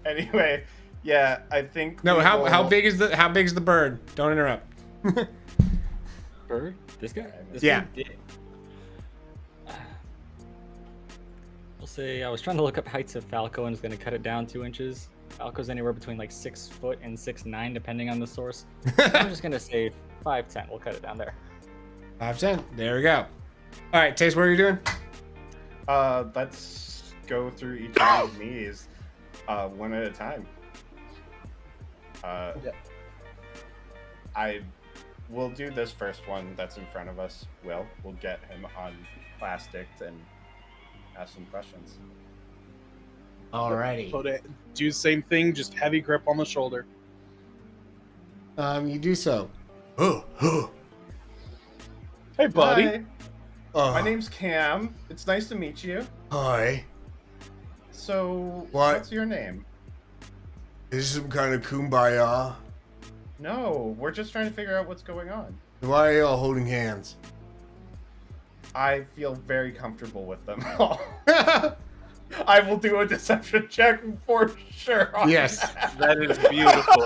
Anyway, yeah, I think. No. we How will- big is the bird? Don't interrupt. Bird? This guy? This Yeah. guy? We'll say I was trying to look up heights of Falco and it's going to cut it down 2 inches. Falco's anywhere between like 6 foot and 6'9", depending on the source. So I'm just going to say 5'10". We'll cut it down there. 5'10". There we go. All right, Taste. What are you doing? Let's go through each of these one at a time. Yeah. I will do this first one that's in front of us. We'll get him on plastic and ask some questions. Alrighty. Put it. Do the same thing. Just heavy grip on the shoulder. You do so. Hey, buddy. Hi, my name's Cam. It's nice to meet you. Hi. So, What? what's your name? Is this some kind of kumbaya? No, we're just trying to figure out what's going on. Why are y'all holding hands? I feel very comfortable with them all. I will do a deception check for sure. on Yes. that. that is beautiful.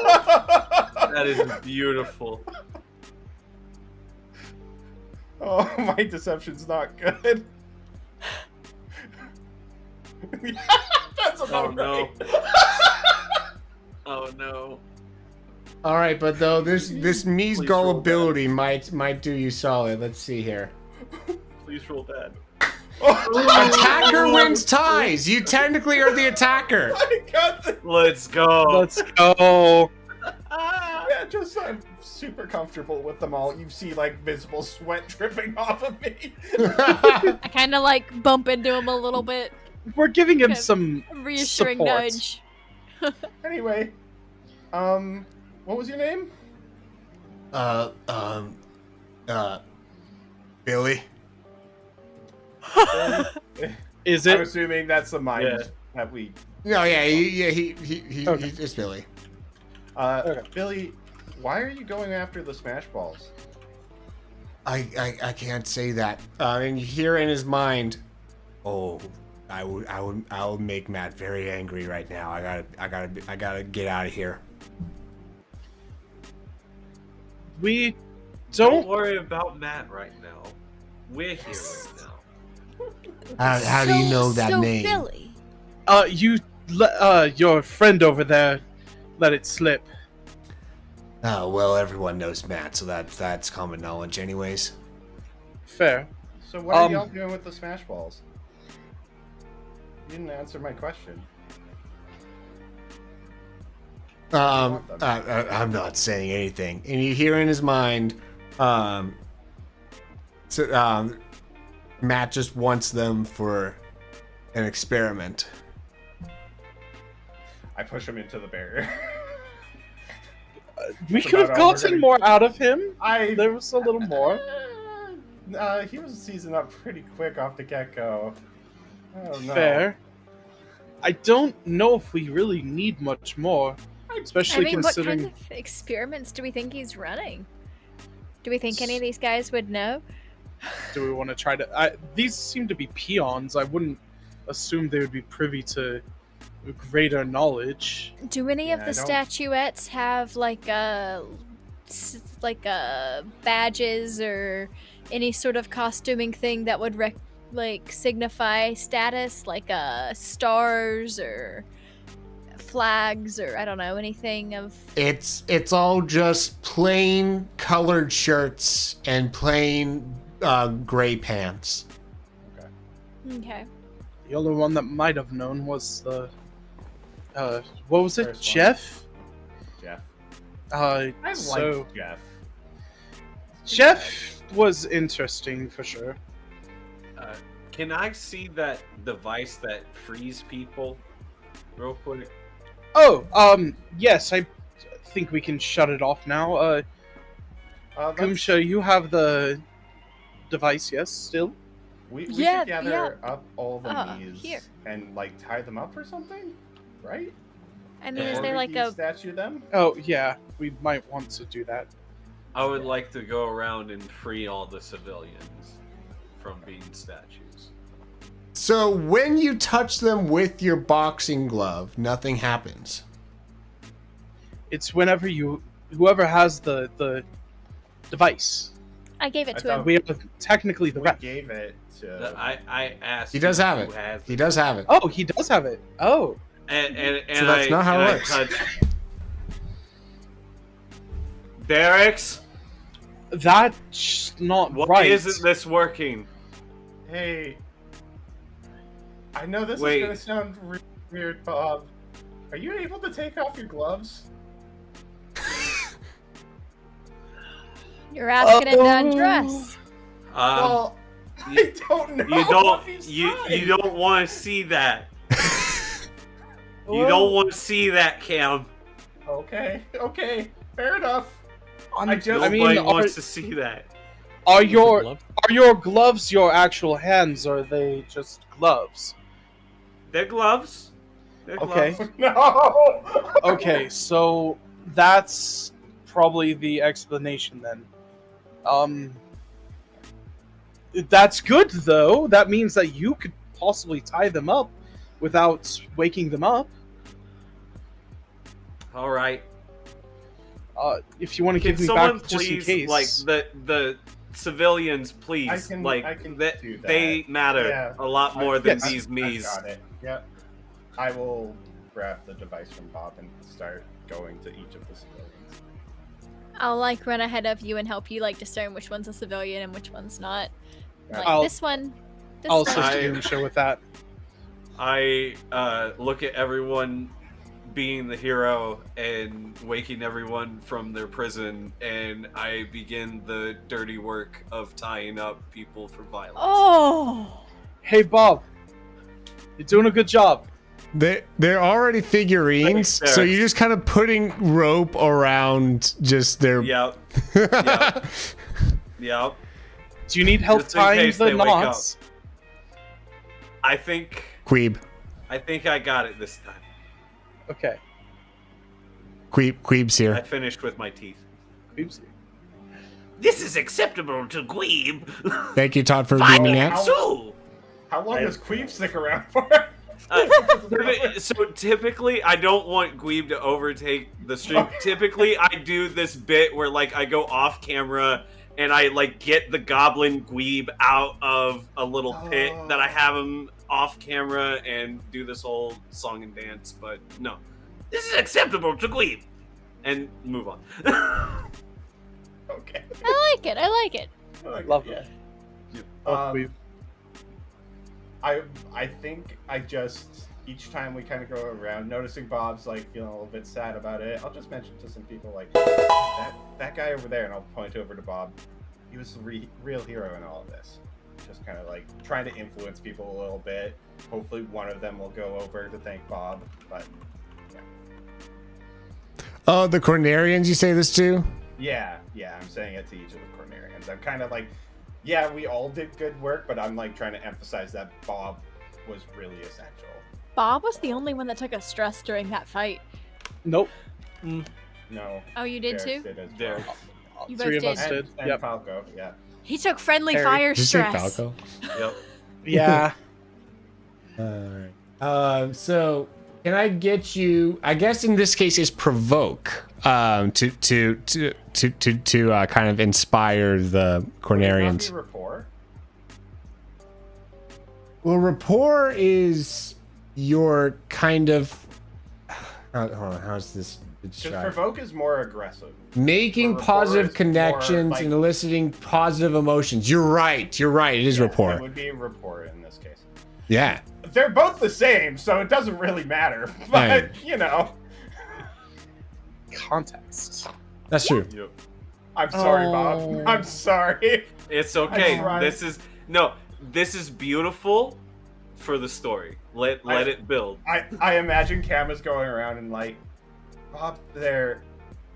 That is beautiful. Oh, my deception's not good. That's about Oh no. right. Oh no. All right, but though this Me's Please roll gullibility might do you solid. Let's see here. Please roll bad. Attacker wins ties. You technically are the attacker. I got the... Let's go. Let's go. Yeah, just I'm super comfortable with them all. You see like visible sweat dripping off of me. I kind of like bump into him a little bit, We're giving him Okay. some reassuring support. nudge. Anyway, what was your name? Billy? Is I'm it? assuming that's the mind Yeah. that we. No, yeah, Okay. it's Billy. Okay. Billy, why are you going after the smash balls? I can't say that. And you hear in his mind, Oh, I would make Matt very angry right now. I gotta get out of here. We Don't don't. worry about Matt right now. We're here right now. How do you know that so name? Billy. Your friend over there let it slip. Oh, well, everyone knows Matt, so that's common knowledge anyways. Fair. So what are Um, y'all doing with the smash balls? You didn't answer my question. I'm not saying anything. and you hear in his mind, So, Matt just wants them for an experiment. I push him into the barrier. We That's could have about all we're gotten gonna- more out of him. I There was a little more. He was seasoned up pretty quick off the get-go. I don't know. Fair. I don't know if we really need much more, especially I mean, what considering. kind of experiments do we think he's running? Do we think any of these guys would know? Do we want to try to? These seem to be peons. I wouldn't assume they would be privy to greater knowledge. Do any of Yeah, the I don't- statuettes have like badges or any sort of costuming thing that would signify status, like stars or flags or I don't know, anything of? It's all just plain colored shirts and plain gray pants. Okay. The only one that might have known was the. What was it? First one. Jeff? Jeff. I like Jeff. Jeff was interesting for sure. Can I see that device that frees people real quick? Oh, yes, I think we can shut it off now. Let's- Kumsha, you have the device, yes, still? we Yeah, should gather up all the knees here. and like tie them up or something, right? I mean, is Before there we like a? statue them? Oh, yeah, we might want to do that. I would like to go around and free all the civilians from being statues. So when you touch them with your boxing glove, nothing happens. It's whenever whoever has the device. I gave it I to him. thought- We have technically the We rep. gave it to. I asked. He does you have who it. has He does have it. Oh, he does have it. Oh, And So that's I, not how and it I works. touched Derek's. that's not Why right. isn't this working? Hey, I know this Wait. is gonna sound weird, Bob. Are you able to take off your gloves? You're asking him to undress. Well, I don't know. You don't. if he's You trying. don't want to see that. You don't want to see that, Cam. Okay, fair enough. On- I just- I mean, Nobody are, wants to see that. are your gloves your actual hands, or are they just gloves? They're gloves. They're Okay. gloves. No. Okay, so that's probably the explanation then. That's good though. That means that you could possibly tie them up without waking them up. All right. If you want to Can give me someone back just in please, case. like the civilians, please, I can that do that. they matter Yeah. a lot more than Yes. these me's. I got it. Yep. I will grab the device from Bob and start going to each of the civilians. I'll like run ahead of you and help you like discern which one's a civilian and which one's not. Like I'll- this one. This I'll one. assist I- Doomshow with that. I look at everyone being the hero and waking everyone from their prison, and I begin the dirty work of tying up people for violence. Oh. Hey Bob, you're doing a good job. They're already figurines, Thanks, so Derek. you're just kind of putting rope around just their. Yep. Yep. Yep. Do you need help Just in tying case the they wake knots? I think Queeb. I got it this time. Okay. Queeb's I here. finished with my teeth. Oops. This is acceptable to Gweeb. Thank you, Todd, for beaming in. So, How long does Queef stick around for? so typically, I don't want Gweeb to overtake the stream. Typically, I do this bit where like I go off camera and I like get the goblin Gweeb out of a little pit that I have him off camera and do this whole song and dance. But no, this is acceptable to Gweeb, and move on. Okay. I like it. I like it. Lovely. Yeah. Both I think I just each time we kind of go around, noticing Bob's like feeling a little bit sad about it. I'll just mention to some people like that guy over there, and I'll point over to Bob. was the real hero in all of this. Just kind of like trying to influence people a little bit. Hopefully one of them will go over to thank Bob, but yeah. Oh, the Cornarians, you say this to? Yeah, I'm saying it to each of the Cornarians. I'm kind of like, yeah, we all did good work, but I'm like trying to emphasize that Bob was really essential. Bob was the only one that took a stress during that fight. Nope. No. Oh, you did Derek too? did as Derek. well. You Three both of us did. did. And Yep. Falco, yeah. He took friendly Harry. fire Did you say stress. Falco? Yep. Yeah. Alright. So can I get you? I guess in this case is provoke to kind of inspire the Cornarians. Would it not be rapport? Well, rapport is your kind of. Hold on, how's this? Because provoke is more aggressive. Making rapport positive is more connections like- and eliciting positive emotions. You're right. You're right. It is Yeah, rapport. It would be rapport in this case. Yeah. They're both the same, so it doesn't really matter. But, Right. you know. Context. That's true. Yep. I'm sorry, Oh. Bob. I'm sorry. It's okay. tried. This is beautiful for the story. Let it build. I imagine Cam is going around and like, Bob there,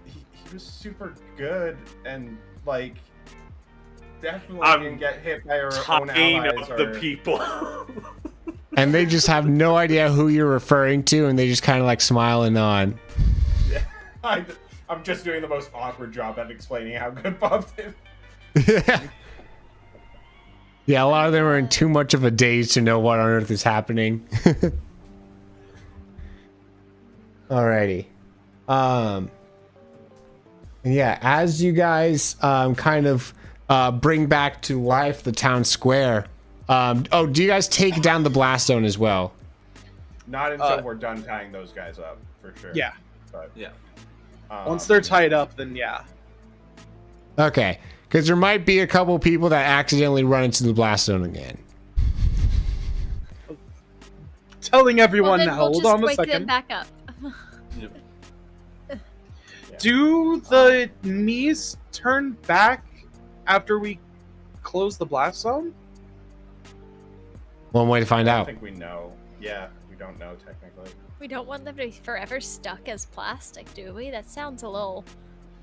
he was super good and like definitely I'm didn't get hit by our own Tying allies. up the or- people. And they just have no idea who you're referring to, and they just kind of like smile and nod. I'm just doing the most awkward job at explaining how good Bob did. Yeah, a lot of them are in too much of a daze to know what on earth is happening. Alrighty. Yeah, as you guys kind of bring back to life the town square. Do you guys take down the blast zone as well? Not until we're done tying those guys up, for sure. Yeah. But Yeah. Once they're tied up, then yeah. Okay, because there might be a couple people that accidentally run into the blast zone again. Telling everyone Well, then now. we'll Hold just on a wake them second. back up. Do the knees turn back after we close the blast zone? One way to find I don't out. think we know. Yeah, we don't know technically. We don't want them to be forever stuck as plastic, do we? That sounds a little...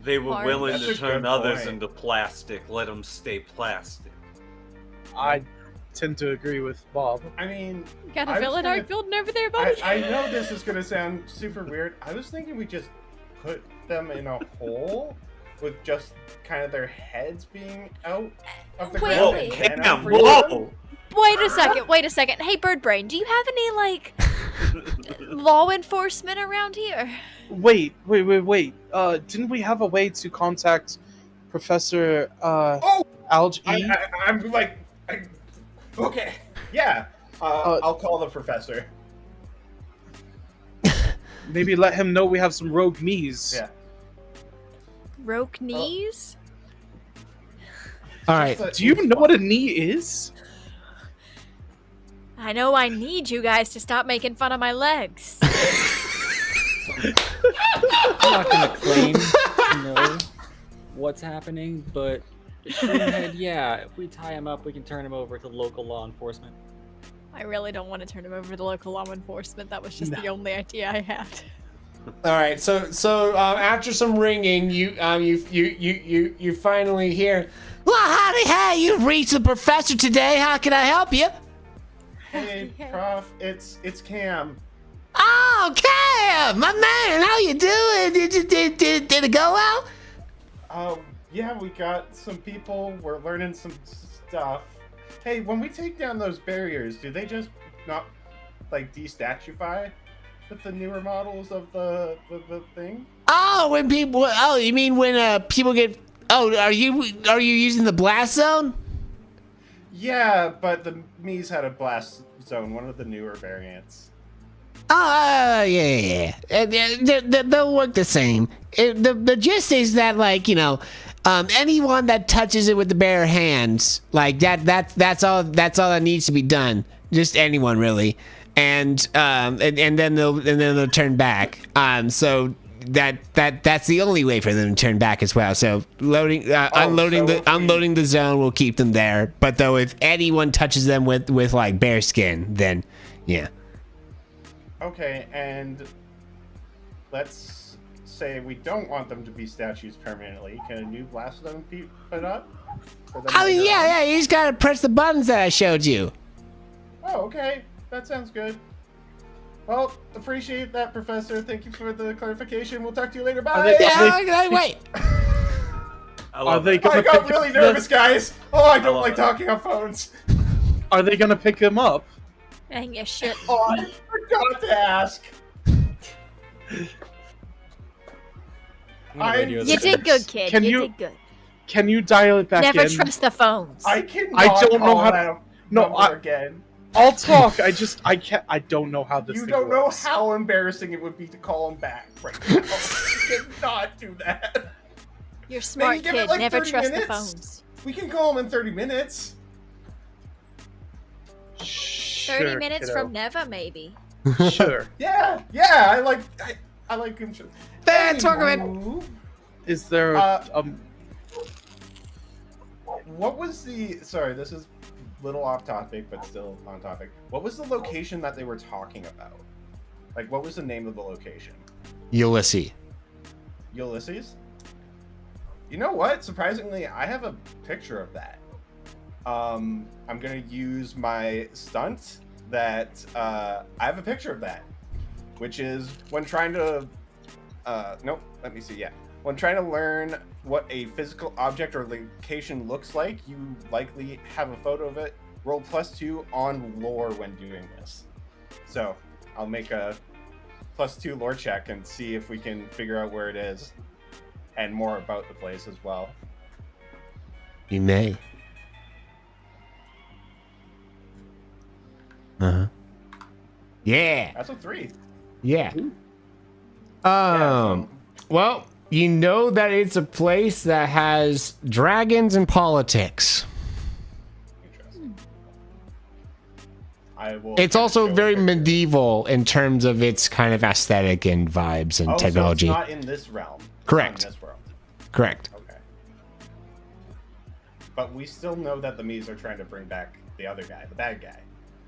They were Hard. willing That's to a turn good others point. into plastic. Let them stay plastic. I tend to agree with Bob. I mean, Got a I was villain gonna- arc building over there, buddy? I know this is gonna sound super weird. I was thinking we just put them in a hole with just kind of their heads being out of the Wait, ground. wait. and then Cam, freeze whoa! them. Wait a second. Hey, Birdbrain, do you have any, like, law enforcement around here? Wait. Didn't we have a way to contact Professor Alge E? I'm like, okay, yeah. I'll call the professor. Maybe let him know we have some rogue knees. Yeah. Roke knees? All right. Do you even know what a knee is? I know I need you guys to stop making fun of my legs. I'm not gonna claim to know what's happening, but Shroomhead, yeah, if we tie him up, we can turn him over to local law enforcement. I really don't want to turn him over to local law enforcement. That was just the only idea I had. All right. So after some ringing, you finally hear. Well, howdy, hey! You've reached the professor today. How can I help you? Hey, Prof, it's Cam. Oh, Cam, my man, how you doing? Did it go well? Yeah, we got some people. We're learning some stuff. Hey, when we take down those barriers, do they just not like destatufy with the newer models of the thing? Oh, when people. Oh, you mean when people get. Oh, are you using the blast zone? Yeah, but the Mies had a blast zone, one of the newer variants. Oh, yeah. They'll work the same. The gist is that, like, you know, anyone that touches it with the bare hands, like that's all that needs to be done. Just anyone, really. And then they'll turn back. So that's the only way for them to turn back as well. So unloading the zone will keep them there. But though, if anyone touches them with like bear skin, then yeah. Okay, and let's say we don't want them to be statues permanently. Can a new blast of them be put up? I mean, yeah. You just gotta press the buttons that I showed you. Oh, okay. That sounds good. Well, appreciate that, Professor. Thank you for the clarification. We'll talk to you later. Bye. Wait. I got really nervous, guys. Oh, I don't like talking on phones. Are they gonna pick him up? Dang your shit. Oh, I forgot to ask. You did good, kid. You did good. Can you dial it back Never in? trust the phones. I cannot I don't know how. that No, number again. I'll talk. I can't. I don't know how this. You thing don't know works. how embarrassing it would be to call him back right now. You cannot do that. You're smart, Maybe give kid. it, like, Never 30 trust minutes. the phones. We can call him in 30 minutes. 30 minutes from never, maybe. Sure. Yeah. I like him. That's Anywho, Is there what was the? Sorry, this is a little off topic, but still on topic. What was the location that they were talking about? Like, what was the name of the location? Ulysses. Ulysses? You know what? Surprisingly, I have a picture of that. I'm gonna use my stunt that I have a picture of that, which is when trying to nope, let me see. Yeah, when trying to learn what a physical object or location looks like, you likely have a photo of it. Roll +2 on lore when doing this. So I'll make a +2 lore check and see if we can figure out where it is and more about the place as well. You may. Yeah. That's a 3. Yeah. Yeah, Well, you know that it's a place that has dragons and politics. Interesting. I will. It's also show very a picture. medieval in terms of its kind of aesthetic and vibes and Oh, technology. So it's not in this realm. It's Correct. not in this world. Correct. Okay. But we still know that the Mies are trying to bring back the other guy, the bad guy.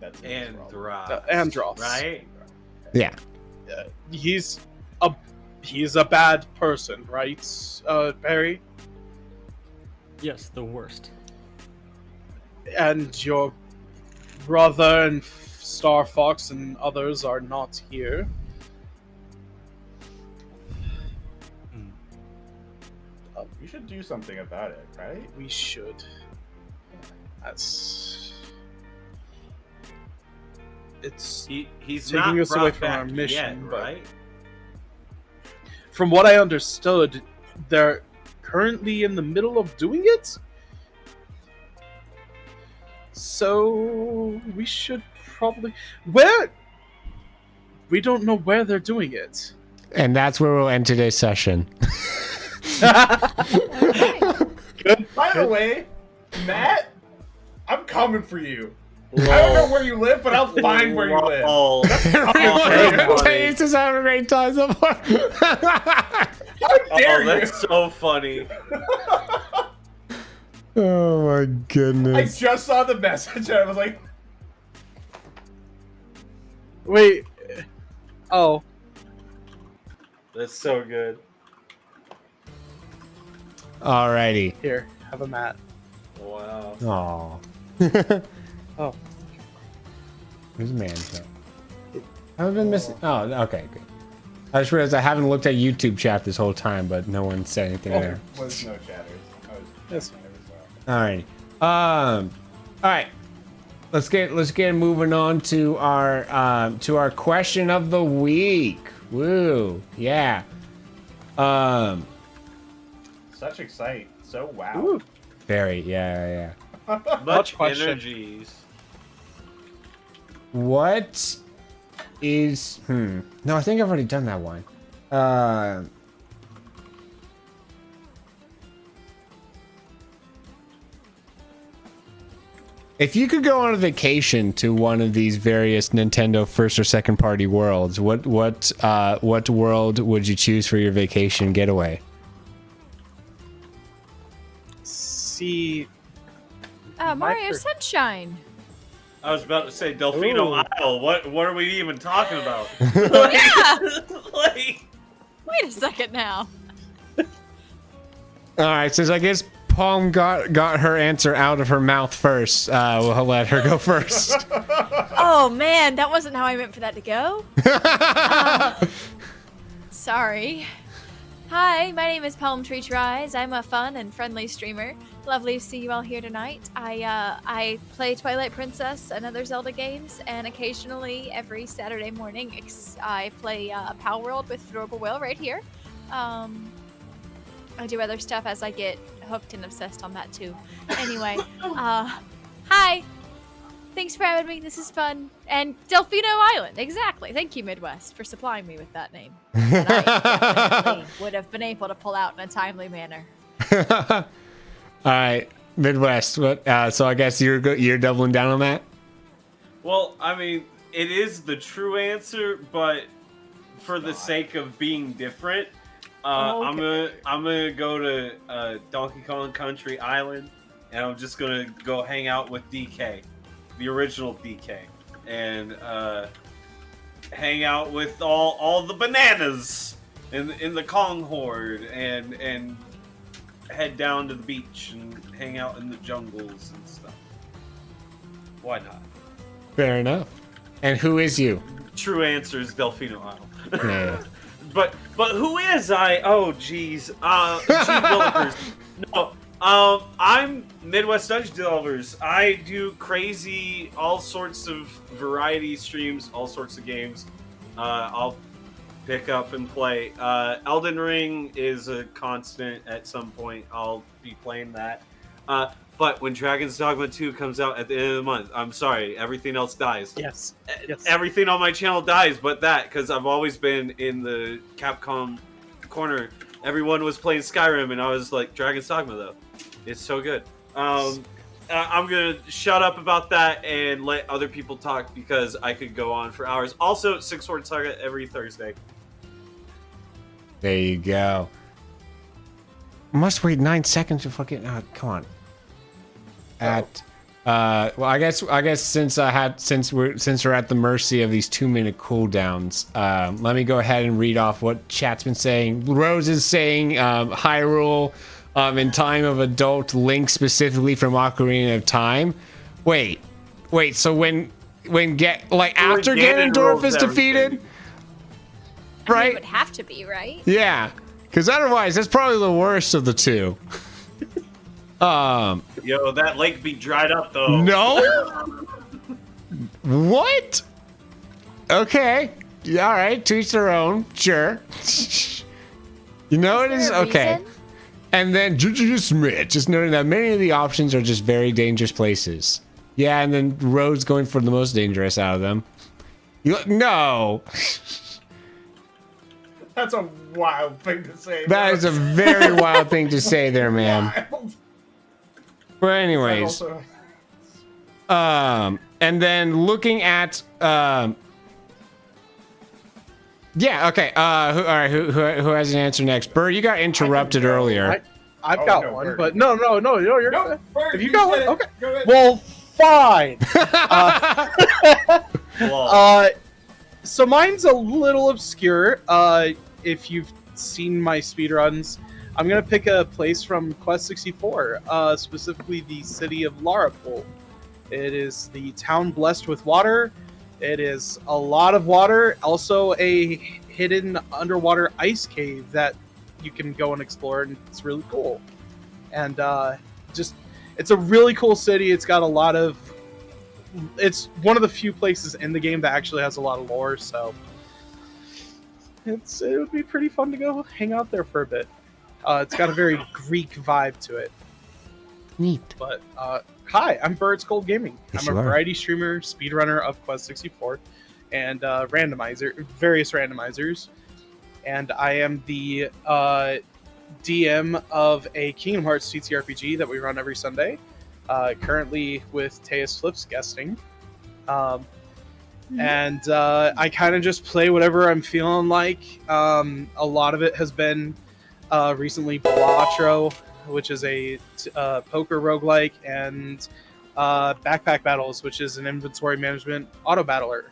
That's in this world. Andros? Right? Yeah. He's a bad person, right, Barry? Yes, the worst. And your brother and Star Fox and others are not here. We should do something about it, right? We should. It's He's taking not us away brought from our back mission, yet, but- right? From what I understood, they're currently in the middle of doing it. So we should probably we don't know where they're doing it. And that's where we'll end today's session. Good. By the way, Matt, I'm coming for you. I don't know where you live, but I'll find where you live. Oh, Taste is having a great time so far. How dare you? that's so funny. Oh my I goodness. just saw the message and I was like, Wait. Oh. That's so good. Alrighty. Here, have a mat. Wow. Aw. Oh. Where's the man? I've been missing. Oh, okay, good. I just realized I haven't looked at YouTube chat this whole time, but no one said anything there. was no chatters. Yes. Alrighty. Alright. Let's get moving on to our question of the week. Woo. Yeah. Such excite. So wow. Ooh. Very, yeah. Much question. energies. What is no, I think I've already done that one. If you could go on a vacation to one of these various Nintendo first or second party worlds, what world would you choose for your vacation getaway? See, Mario first- Sunshine. I was about to say Delfino Ooh. Isle. What are we even talking about? Yeah. Like, Wait a second now. All right, since I guess Palm got her answer out of her mouth first, we'll let her go first. Oh man, that wasn't how I meant for that to go. Sorry. Hi, my name is Palm Tree Tries. I'm a fun and friendly streamer. Lovely to see you all here tonight. I play Twilight Princess and other Zelda games, and occasionally every Saturday morning I play Power World with Adorable Will right here. I do other stuff as I get hooked and obsessed on that too. Anyway, hi. Thanks for having me. This is fun. And Delfino Island, exactly. Thank you, Midwest, for supplying me with that name. That I definitely would have been able to pull out in a timely manner. All right, Midwest. What? So I guess you're doubling down on that. well, I mean, it is the true answer, but for the sake of being different, I'm gonna go to Donkey Kong Country Island, and I'm just gonna go hang out with DK, the original DK, and hang out with all the bananas in the Kong horde, and head down to the beach and hang out in the jungles and stuff. Why not? Fair enough. And who is you? True answer is Delfino Isle. Yeah. But who is I? Oh, jeez. Gee Willikers. No. I'm Midwest Dungeon Delvers. I do crazy, all sorts of variety streams, all sorts of games. I'll pick up and play. Elden Ring is a constant at some point. I'll be playing that. But when Dragon's Dogma 2 comes out at the end of the month, I'm sorry, everything else dies. yes. Everything on my channel dies but that, because I've always been in the Capcom corner. Everyone was playing Skyrim, and I was like, Dragon's Dogma, though. It's so good. I'm going to shut up about that and let other people talk, because I could go on for hours. Also, Six Sword Saga every Thursday. There you go. Must wait 9 seconds to fucking. Come on. Well, I guess since we're at the mercy of these 2-minute cooldowns, let me go ahead and read off what chat's been saying. Rose is saying Hyrule in Time of Adult Link specifically from Ocarina of Time. Wait. So when after Ganondorf is defeated, I mean, right? it would have to be, right? Yeah, because otherwise that's probably the worst of the two. Yo, that lake be dried up, though. No? What? Okay. Yeah, all right. To each their own. Sure. You know it is there a okay. reason? And then Juju Smith just noting that many of the options are just very dangerous places. Yeah, and then Rose going for the most dangerous out of them. No. That's a wild thing to say. That is a very wild thing to say there, man. Wild. But anyways. Also, And then looking at yeah, okay. Who has an answer next? Burr, you got interrupted earlier. I've Oh, got no, one, Bert. but no, you're no, good. Bert, If you got one, said it. okay. Go ahead. Well, fine. Well, So mine's a little obscure. If you've seen my speedruns, I'm gonna pick a place from Quest 64, specifically the city of Larapol. It is the town blessed with water. It is a lot of water. Also, a hidden underwater ice cave that you can go and explore, and it's really cool. And it's a really cool city. It's got a lot of. It's one of the few places in the game that actually has a lot of lore, so it would be pretty fun to go hang out there for a bit. It's got a very Greek vibe to it. Neat. But hi, I'm Birds Cold Gaming. Yes, I'm you a are. variety streamer, speedrunner of Quest 64, and various randomizers. And I am the DM of a Kingdom Hearts TTRPG that we run every Sunday. currently with Teus Flips guesting. And I kind of just play whatever I'm feeling like. A lot of it has been recently Dougtrio, which is a poker roguelike, and Backpack Battles, which is an inventory management auto battler.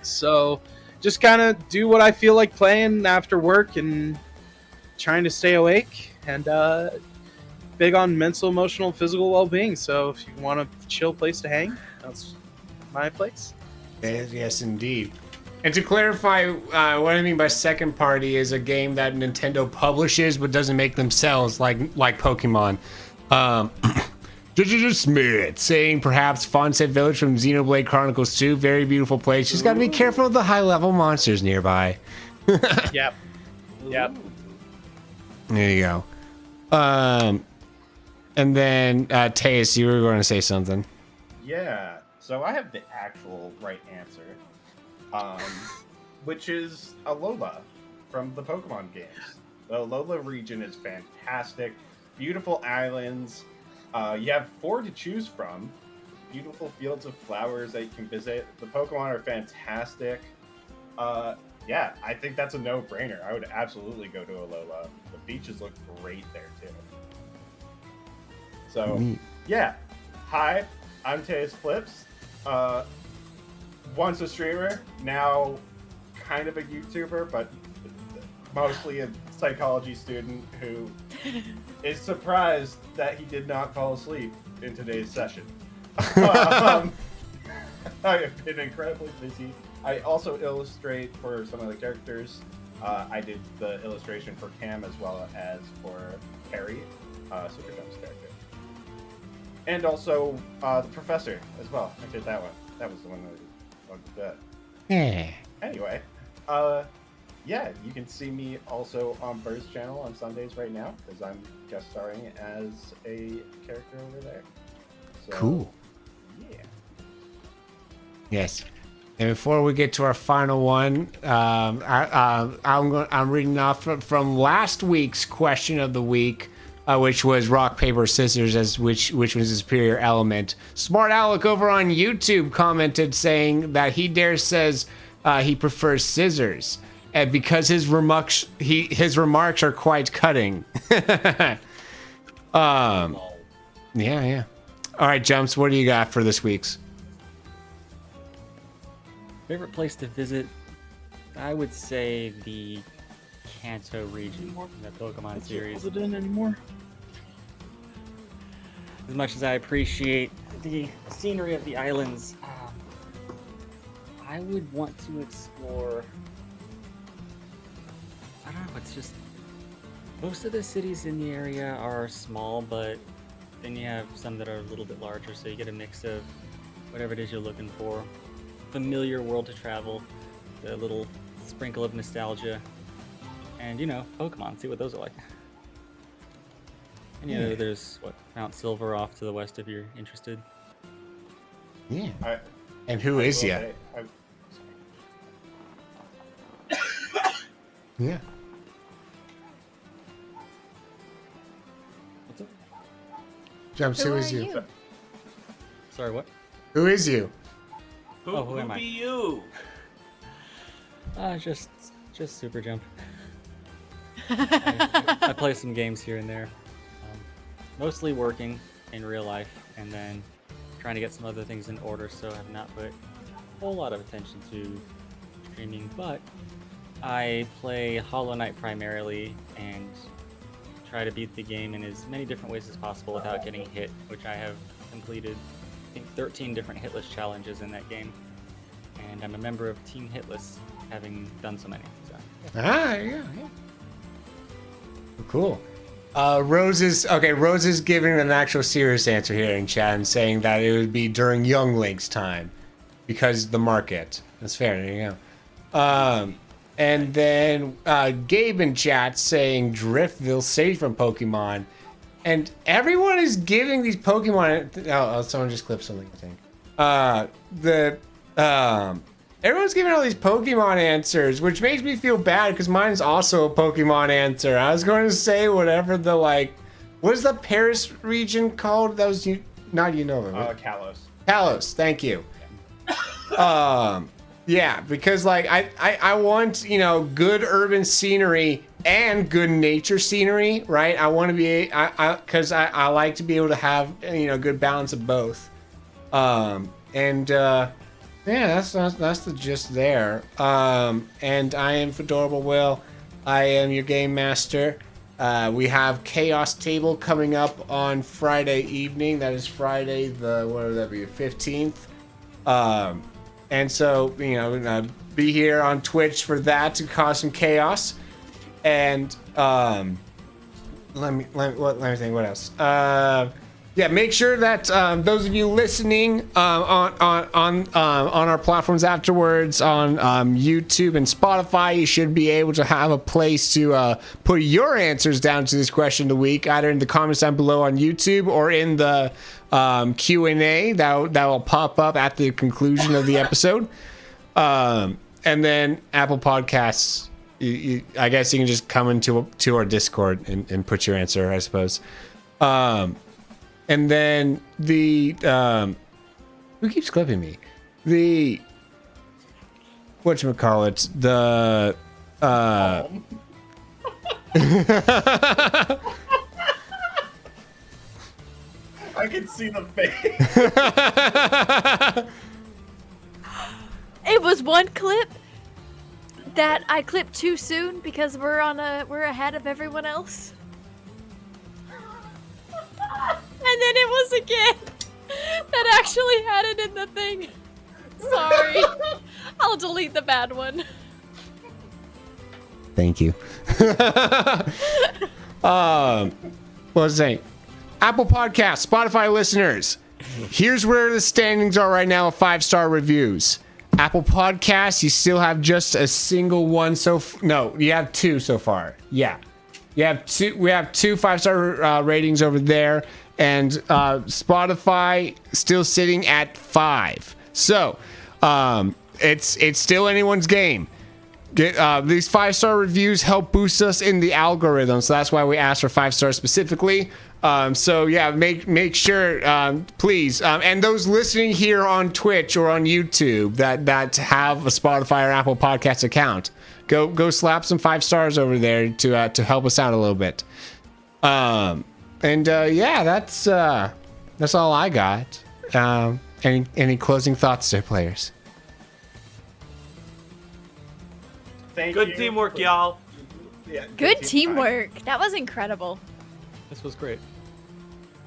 So just kind of do what I feel like playing after work and trying to stay awake, and big on mental, emotional, physical well-being. So if you want a chill place to hang, that's my place. Yes, indeed. And to clarify, what I mean by second party is a game that Nintendo publishes but doesn't make themselves, like Pokemon. Smith saying perhaps Fawnset Village from Xenoblade Chronicles 2, very beautiful place. Just got to be careful of the high-level monsters nearby. Yep. Yep. There you go. And then Teus, you were going to say something. Yeah, so I have the actual right answer, which is Alola from the Pokemon games. The Alola region is fantastic. Beautiful islands. You have 4 to choose from. Beautiful fields of flowers that you can visit. The Pokemon are fantastic. Yeah, I think that's a no-brainer. I would absolutely go to Alola. The beaches look great there, too. So, yeah. Hi, I'm Teus Flips. Once a streamer, now kind of a YouTuber, but mostly a psychology student who is surprised that he did not fall asleep in today's session. I have been incredibly busy. I also illustrate for some of the characters. I did the illustration for Cam as well as for Harry, Super Jump's character. And also the Professor as well. I did that one. That was the one that I wanted to do. Yeah. Anyway, yeah, you can see me also on Bird's channel on Sundays right now because I'm guest starring as a character over there. So, Cool. Yeah. Yes. And before we get to our final one, I'm reading off from last week's question of the week, which was rock, paper, scissors, as which was the superior element. Smart Alec over on YouTube commented saying that he says he prefers scissors, and because his remarks are quite cutting. Yeah. All right, Jumps, what do you got for this week's? Favorite place to visit? I would say the Kanto region in the Pokemon series. Hold it in anymore. As much as I appreciate the scenery of the islands, I would want to explore. I don't know. It's just most of the cities in the area are small, but then you have some that are a little bit larger, so you get a mix of whatever it is you're looking for. Familiar world to travel, the little sprinkle of nostalgia, and Pokemon, see what those are like. And there's Mount Silver off to the west if you're interested. Yeah. And who is ya? Yeah. What's up? Jumps, who is you? Sorry, what? Who is you? Who am I? Be you? Just Super Jump. I play some games here and there. Mostly working in real life, and then trying to get some other things in order, so I have not put a whole lot of attention to streaming, but I play Hollow Knight primarily, and try to beat the game in as many different ways as possible without getting hit, which I have completed, I think, 13 different hitless challenges in that game, and I'm a member of Team Hitless, having done so many. So. Yeah. Cool. Rose is giving an actual serious answer here in chat and saying that it would be during Young Link's time because the market. That's fair. There you go. And then Gabe in chat saying Driftville safe from Pokemon, and everyone is giving these Pokemon. Oh, someone just clipped something. I think. Everyone's giving all these Pokemon answers, which makes me feel bad because mine's also a Pokemon answer. I was going to say whatever the What is the Paris region called? That was not Unova. Kalos. Kalos, thank you. Yeah, because like I want, you know, good urban scenery and good nature scenery, right? I want to be because I like to be able to have, you know, good balance of both. Yeah, that's the gist there. And I am Fedorable Will. I am your game master. We have Chaos Table coming up on Friday evening. That is Friday the, what would that be, 15th. And so, you know, be here on Twitch for that to cause some chaos. And let me think what else. Yeah, make sure that those of you listening on our platforms afterwards, on YouTube and Spotify, you should be able to have a place to put your answers down to this question of the week, either in the comments down below on YouTube or in the Q&A that will pop up at the conclusion of the episode. And then Apple Podcasts, I guess you can just come into our Discord and put your answer, I suppose. And then the who keeps clipping me? The whatchamacallit, the I can see the face. It was one clip that I clipped too soon because we're ahead of everyone else. And then it was again that actually had it in the thing. Sorry. I'll delete the bad one. Thank you. What was I saying? Apple Podcasts, Spotify listeners. Here's where the standings are right now of 5-star reviews. Apple Podcasts, you still have just a single one no, you have 2 so far. Yeah. You have 2. We have 2 5-star ratings over there. And Spotify still sitting at 5. So it's still anyone's game. These 5-star reviews help boost us in the algorithm, so that's why we asked for 5 stars specifically. So yeah, make sure, please, and those listening here on Twitch or on YouTube that have a Spotify or Apple Podcast account, go slap some 5 stars over there to help us out a little bit. Yeah, that's all I got. Any closing thoughts there, players? Good teamwork, y'all. Yeah, Good teamwork. That was incredible. This was great.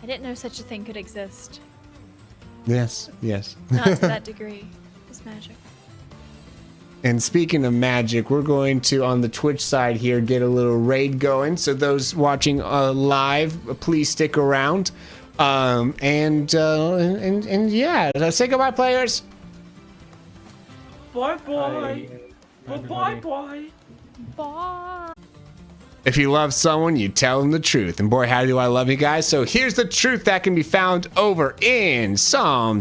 I didn't know such a thing could exist. Yes. Not to that degree. It's magic. And speaking of magic, we're going to, on the Twitch side here, get a little raid going. So those watching live, please stick around. And yeah, say goodbye, players. Bye. Bye. If you love someone, you tell them the truth. And boy, how do I love you guys. So here's the truth that can be found over in Psalm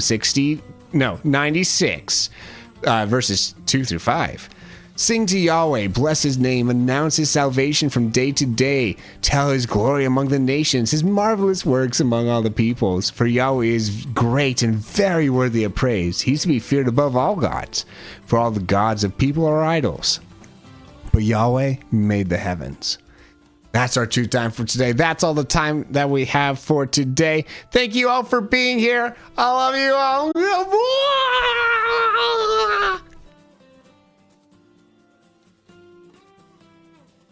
96. Verses 2 through 5. Sing to Yahweh, bless his name, announce his salvation from day to day. Tell his glory among the nations, his marvelous works among all the peoples. For Yahweh is great and very worthy of praise. He's to be feared above all gods, for all the gods of people are idols. But Yahweh made the heavens. That's our truth time for today. That's all the time that we have for today. Thank you all for being here. I love you all.